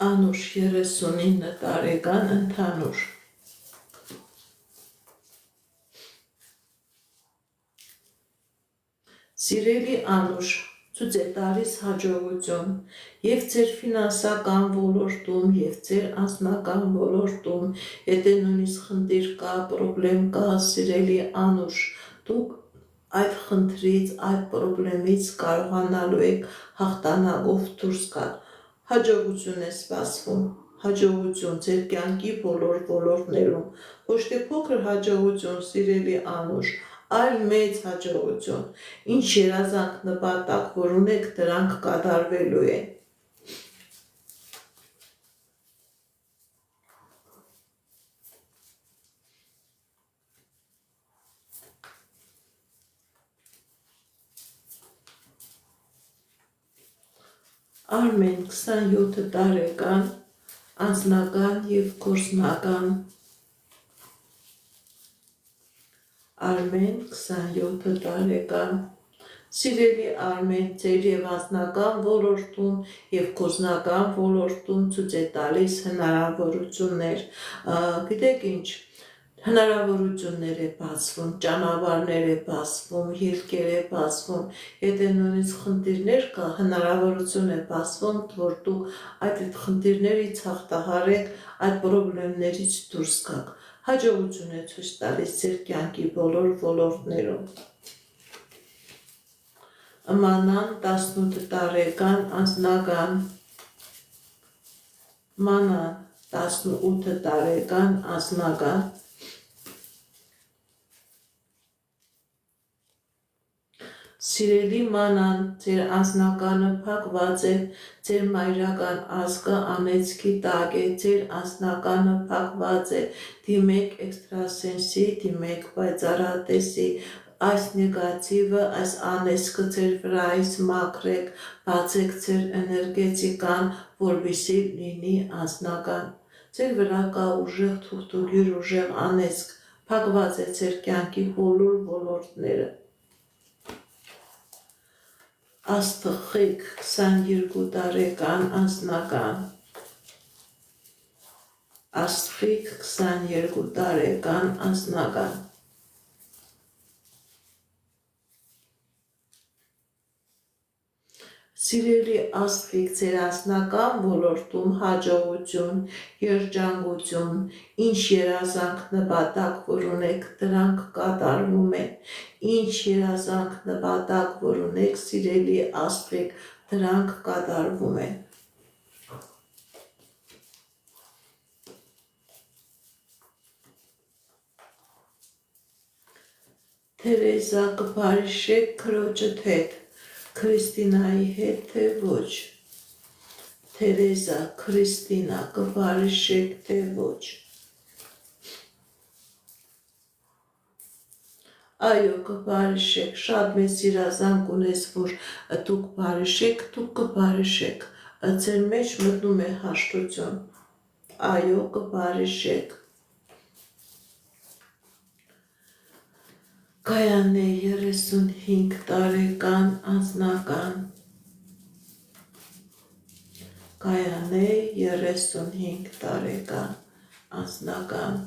Անուշ 39 տարեկան ընդհանուր Սիրելի Անուշ, ցույց է տալիս հաջողություն և ձեր ֆինանսական ոլորտում, և ձեր անձնական ոլորտում, եթե նույնիսկ խնդիր կա, պրոբլեմ կա, սիրելի Անուշ, դուք այդ խնդրից, այդ պրոբլեմից կարողանալու եք հաղթանակով դուրս գալ։ Հաջողություն է սպասվում, հաջողություն ձեր կյանքի բոլոր ոլորտներում, ոչ թե փոքր հաջողություն, սիրելի Անուշ, այլ մեծ հաջողություն, ինչ երազանք նպատակ որ ունեք, դրանք կատարվելու են։ Արմեն 27 տարեկան, անձնական և գործնական Արմեն 27 տարեկան Սիրելի Արմեն, ձեր և անձնական ոլորտում և գործնական ոլորտում ցույց է տալիս հնարավորություններ, գիտեք ինչ, հնարավորություններ է բացվում, ճանապարհներ է բացվում, ելքեր է բացվում, եթե նույնիսկ խնդիրներ կա, հնարավորություն է բացվում, որ դուք այդ խնդիրներից հաղթահարեք, այդ պրոբլեմներից դուրս գաք, հաջողություն է ցույց տալիս ձեր կյանքի բոլոր ոլորտներում։ Մանան 18 տարեկան անձնական Մանան 18 տարեկան անձնական Սիրելի Մանան, ձեր անձնականը փակված է, ձեր մայրական ազգը անեծքի տակ է, ձեր անձնականը փակված է, դիմեք էքստրասենսի, դիմեք պայծառատեսի, այս նեգատիվը, այս անեծքը ձեր վրայից մաքրեք, բացեք ձեր էներգետիկան, որպեսզի լինի անձնական։ Ձեր վրա կա ուժեղ թուղթուկիր, ուժեղ անեծք, փակված է ձեր կյանքի բոլոր ոլորտները։ Աստղիկ 22 տարեկան անձնական Աստղիկ 22 տարեկան անձնական։ Սիրելի աստղիկ, ձեր անձնական ոլորտում հաջողություն, երջանկություն, ինչ երազանք նպատակ, որ ունեք, դրանք կատարվում են։ Ինչ երազանք նպատակ, որ ունեք, սիրելի աստղիկ, դրանք կատարվում են։ Թերեզա, կփարիշեք քրոջդ հետ, Քրիստինայի հետ թե ոչ։ Թերեզա, Քրիստինա, կփարիշեք թե ոչ։ Այո, կփարիշեք, շատ մեծ երազանք ունես, որ դուք փարիշեք, դուք կփարիշեք։ Ձեր մեջ մտնում է հաշտություն։ Այո, կփարիշեք։ Կայանե 35 տարեկան անձնական։ Կայանե 35 տարեկան անձնական։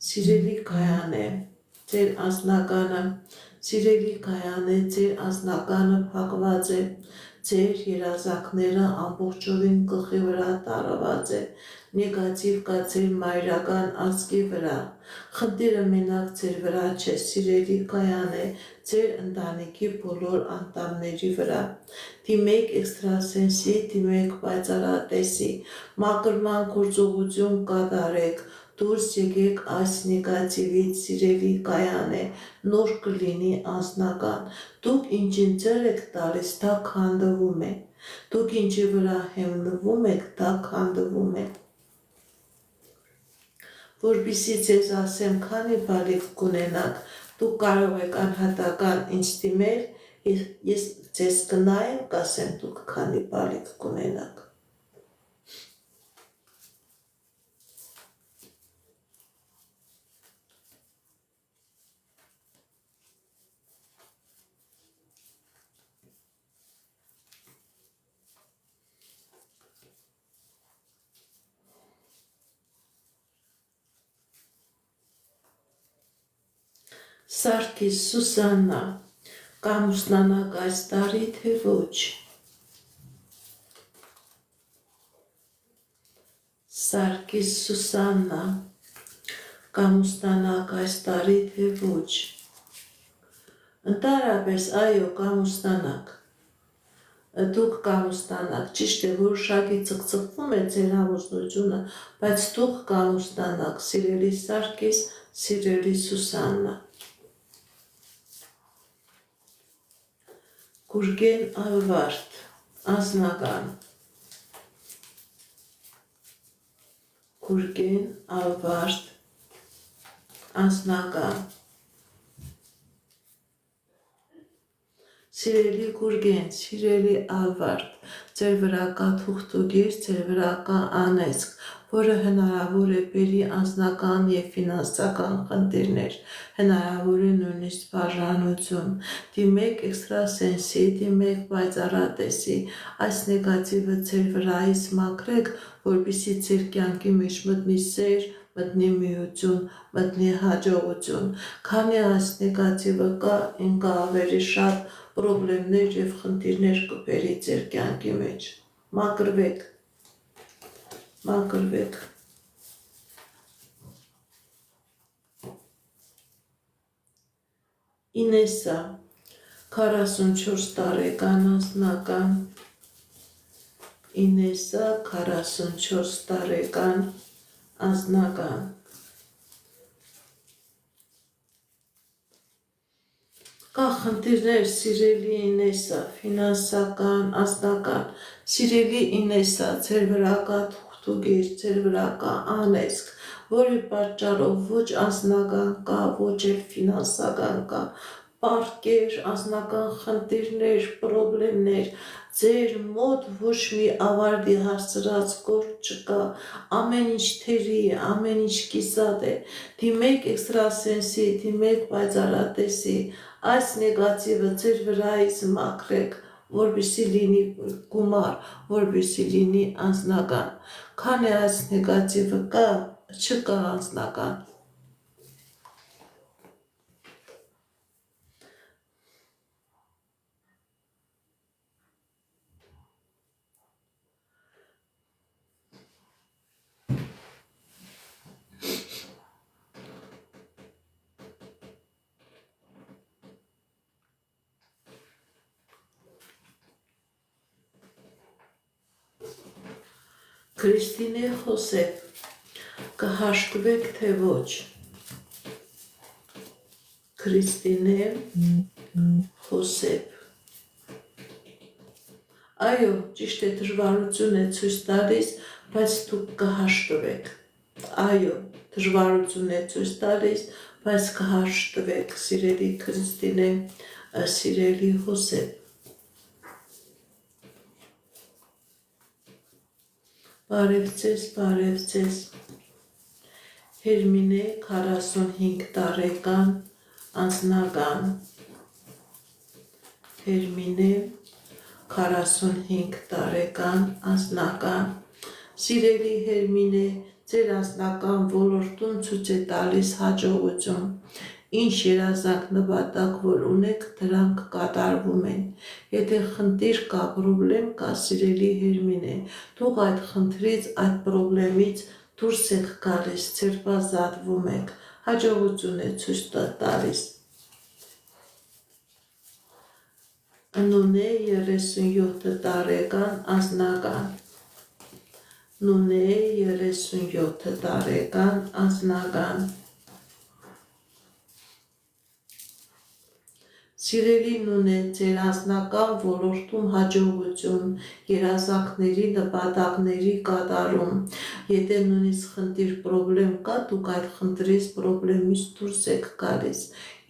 Սիրելի Կայանե, ձեր անձնականը, սիրելի Կայանե, ձեր անձնականը փակված է, ձեր երազանքները ամբողջովին գլխի վրա տարված է, նեգատիվ կա ձեր մայրական ազգի վրա, խնդիրը մենակ ձեր վրա չէ, սիրելի Կայանե, ձեր ընտանիքի բոլոր անդամների վրա, դիմեք էքստրասենսի, դիմեք պայծառատեսի, մաքրման գործողություն կատարեք, դուրս եկեք այս նեգատիվից, սիրելի Կայանե, նոր կլինի անձնական, դուք ինչին ձեր եք տալիս, դա քանդվում է, դուք ինչի վրա հիմնվում եք, դա քանդվում է։ Որպեսզի ձեզ ասեմ, քանի բալիկ կունենաք, դուք կարող եք անհատական ինձ դիմել, ես ձեզ կնայեմ, կասեմ դուք քանի բալիկ կունենաք։ Սարգիս Սուսաննա, կամուսնանաք այս տարի թե ոչ։ Սարգիս Սուսաննա, կամուսնանաք այս տարի թե ոչ։ Ընդհանրապես, այո, կամուսնանաք։ Դուք կամուսնանաք, ճիշտ է, որոշակի ծկծկվում է ձեր ամուսնությունը, բայց դուք կամուսնանաք, սիրելի Սարգիս, սիրելի Սուսաննա։ Գուրգեն Ալվարդ, անձնական։ Գուրգեն Ալվարդ, անձնական։ Սիրելի Գուրգեն, սիրելի Ալվարդ, ձեր վրա կա թուղթուգիր, ձեր վրա կա անեծք, որը հնարավոր է բերի անձնական և ֆինանսական խնդիրներ, հնարավոր է նույնիսկ բաժանություն, դիմեք էքստրասենսի, դիմեք պայծառատեսի, այս նեգատիվը ձեր վրայից մաքրեք, որպեսզի ձեր կյանքի մեջ մտնի սեր, մտնի միություն, մտնի հաջողություն, քանի այս նեգատիվը կա, ինքը ավելի շատ պրոբլեմներ և խնդիրներ կբերի ձեր կյանքի մեջ, մաքրվեք, մաքրվեք։ Ինեսա, 44 տարեկան անձնական, Ինեսա, 44 տարեկան անձնական։ Կա խնդիրներ, սիրելի Ինեսա, ֆինանսական, անձնական, սիրելի Ինեսա, ձեր վրա կա թուղթուգիր, ձեր վրա կա անեծք, որի պատճառով ոչ անձնական կա, ոչ էլ ֆինանսական կա, պարտքեր, անձնական խնդիրներ, պրոբլեմներ, ձեր մոտ ոչ մի ավարտի հասցրած գործ չկա, ամեն ինչ թերի է, ամեն ինչ կիսատ է, դիմեք էքստրասենսի, դիմեք պայծառատեսի, այս նեգատիվը ձեր վրայից մաքրեք, որպեսզի լինի գումար, որպեսզի լինի անձնական։ Քանի այս նեգատիվը կա, չկա անձնական։ Քրիստինե Հոսեփ, կհաշտվեք թե ոչ։ Քրիստինե Հոսեփ, այո, ճիշտ է, դժվարություն է ցույց տալիս, բայց դուք կհաշտվեք։ Այո, դժվարություն է ցույց տալիս, բայց կհաշտվեք, սիրելի Քրիստինե, սիրելի Հոսեփ։ Բարև ձեզ, Հերմինե 45 տարեկան, անձնական, Հերմինե 45 տարեկան, անձնական, սիրելի Հերմինե, ձեր անձնական ոլորտում ցույց է տալիս հաջողություն, ինչ երազանք նպատակ որ ունեք, դրանք կատարվում են։ Եթե խնդիր կա, պրոբլեմ կա, սիրելի Հերմինե, դուք այդ խնդրից, այդ պրոբլեմից դուրս եք գալիս, ձերբազատվում եք, հաջողություն է ցույց տալիս։ Նունե 37 տարեկան, անձնական, Նունե 37 տարեկան, անձնական, Սիրելի Նունե, ձեր անձնական ոլորտում հաջողություն, երազանքների, նպատակների կատարում։ Եթե նույնիսկ խնդիր պրոբլեմ կա, դուք այդ խնդրից պրոբլեմից դուրս եք գալիս։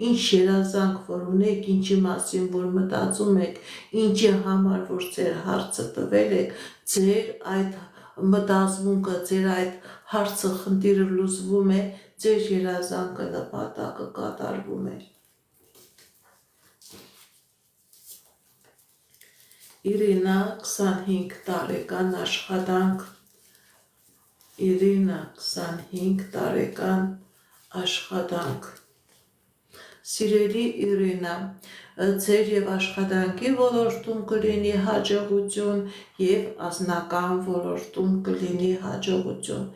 Ինչ երազանք որ ունեք, ինչի մասին որ մտածում եք, ինչի համար որ ձեր հարցը տվել եք, ձեր այդ մտածմունքը, ձեր այդ հարցը, խնդիրը լուծվում է, ձեր երազանքը, նպատակը կատարվում է։ Իրինա 25 տարեկան, աշխատանք, Իրինա 25 տարեկան, աշխատանք, Սիրելի Իրինա, ձեր և աշխատանքի ոլորտում կլինի հաջողություն և անձնական ոլորտում կլինի հաջողություն։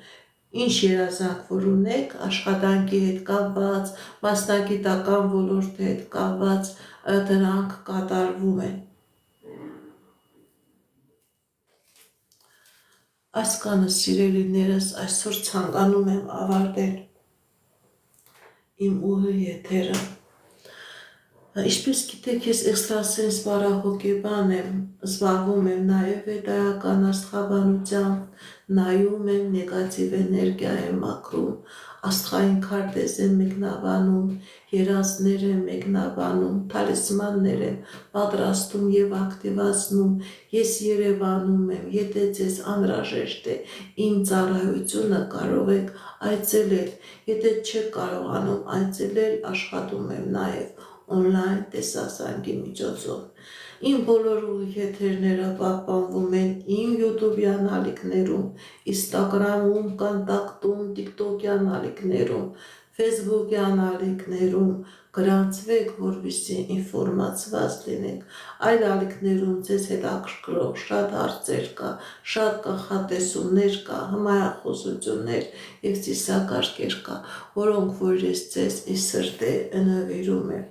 Ինչ երազանք որ ունեք, աշխատանքի հետ կապված, մասնագիտական ոլորտի հետ կապված, դրանք կատարվում են։ Այսքանը սիրելիներս, այսօր ցանկանում եմ ավարտել իմ ուղի եթերը։ Ինչպես գիտեք, ես էքստրասենս բարահոգեբան եմ, զբաղվում եմ նաև վեդայական աստղաբանությամբ, նայում եմ, նեգատիվ էներգիա եմ մաքրում, աստղային քարտեզ եմ մեկնաբանում, երազներ եմ մեկնաբանում, թալիսմաններ եմ պատրաստում և ակտիվացնում, ես Երևանում եմ, եթե ձեզ անհրաժեշտ է իմ ծառայությունը, կարող եք այցելել, եթե չեք կարողանում այցելել, աշխատում եմ նաև օնլայն տեսասանգի միջոցով։ Իմ բոլոր ուղիեթերները պահպանվում են իմ յութուբյան ալիքներում, ինստագրամում, կոնտակտում, տիկտոկյան ալիքներում, ֆեյսբուքյան ալիքներում, գրանցվեք, որպեսզի ինֆորմացված լինեք։ Այլ ալիքներում ձեզ հետաքրքրող շատ հարցեր կա, շատ կանխատեսումներ կա, հմայախոսություններ և ծիսակարգեր կա, որոնք որ ես ձեզ ի սրտե նվիրում եմ։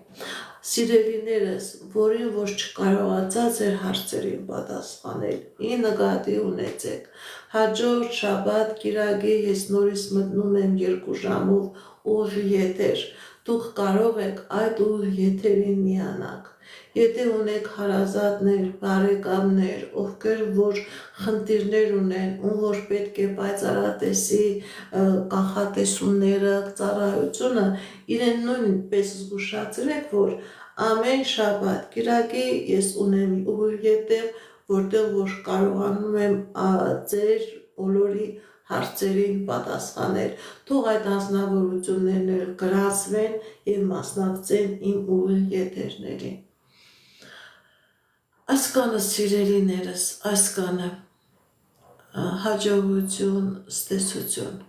Սիրելիներս, որին որ չկարողացա ձեր հարցերին պատասխանել, ի նկատի ունեցեք։ Հաջորդ շաբաթ կիրակի ես նորից մտնում եմ 2 ժամով ուղիղ եթեր։ Դուք կարող եք այդ ուղիղ եթերին միանալ։ Եթե ունեք հարազատներ, բարեկամներ, ովքեր որ խնդիրներ ունեն, ում որ պետք է պայծառատեսի կանխատեսումները, ծառայությունը, իրեն նույնպես զգուշացրեք, որ ամեն շաբաթ կիրակի ես ունեմ ուղիղ եթեր, որտեղ որ կարողանում եմ ձեր բոլորի հարցերին պատասխանել։ Թող այդ անձնավորություններն էլ գրանցվեն և մասնակցեն իմ ուղիղ եթերներին։ Այս կանը սիրելիներս, այս կանը հաջողություն, ստեսություն։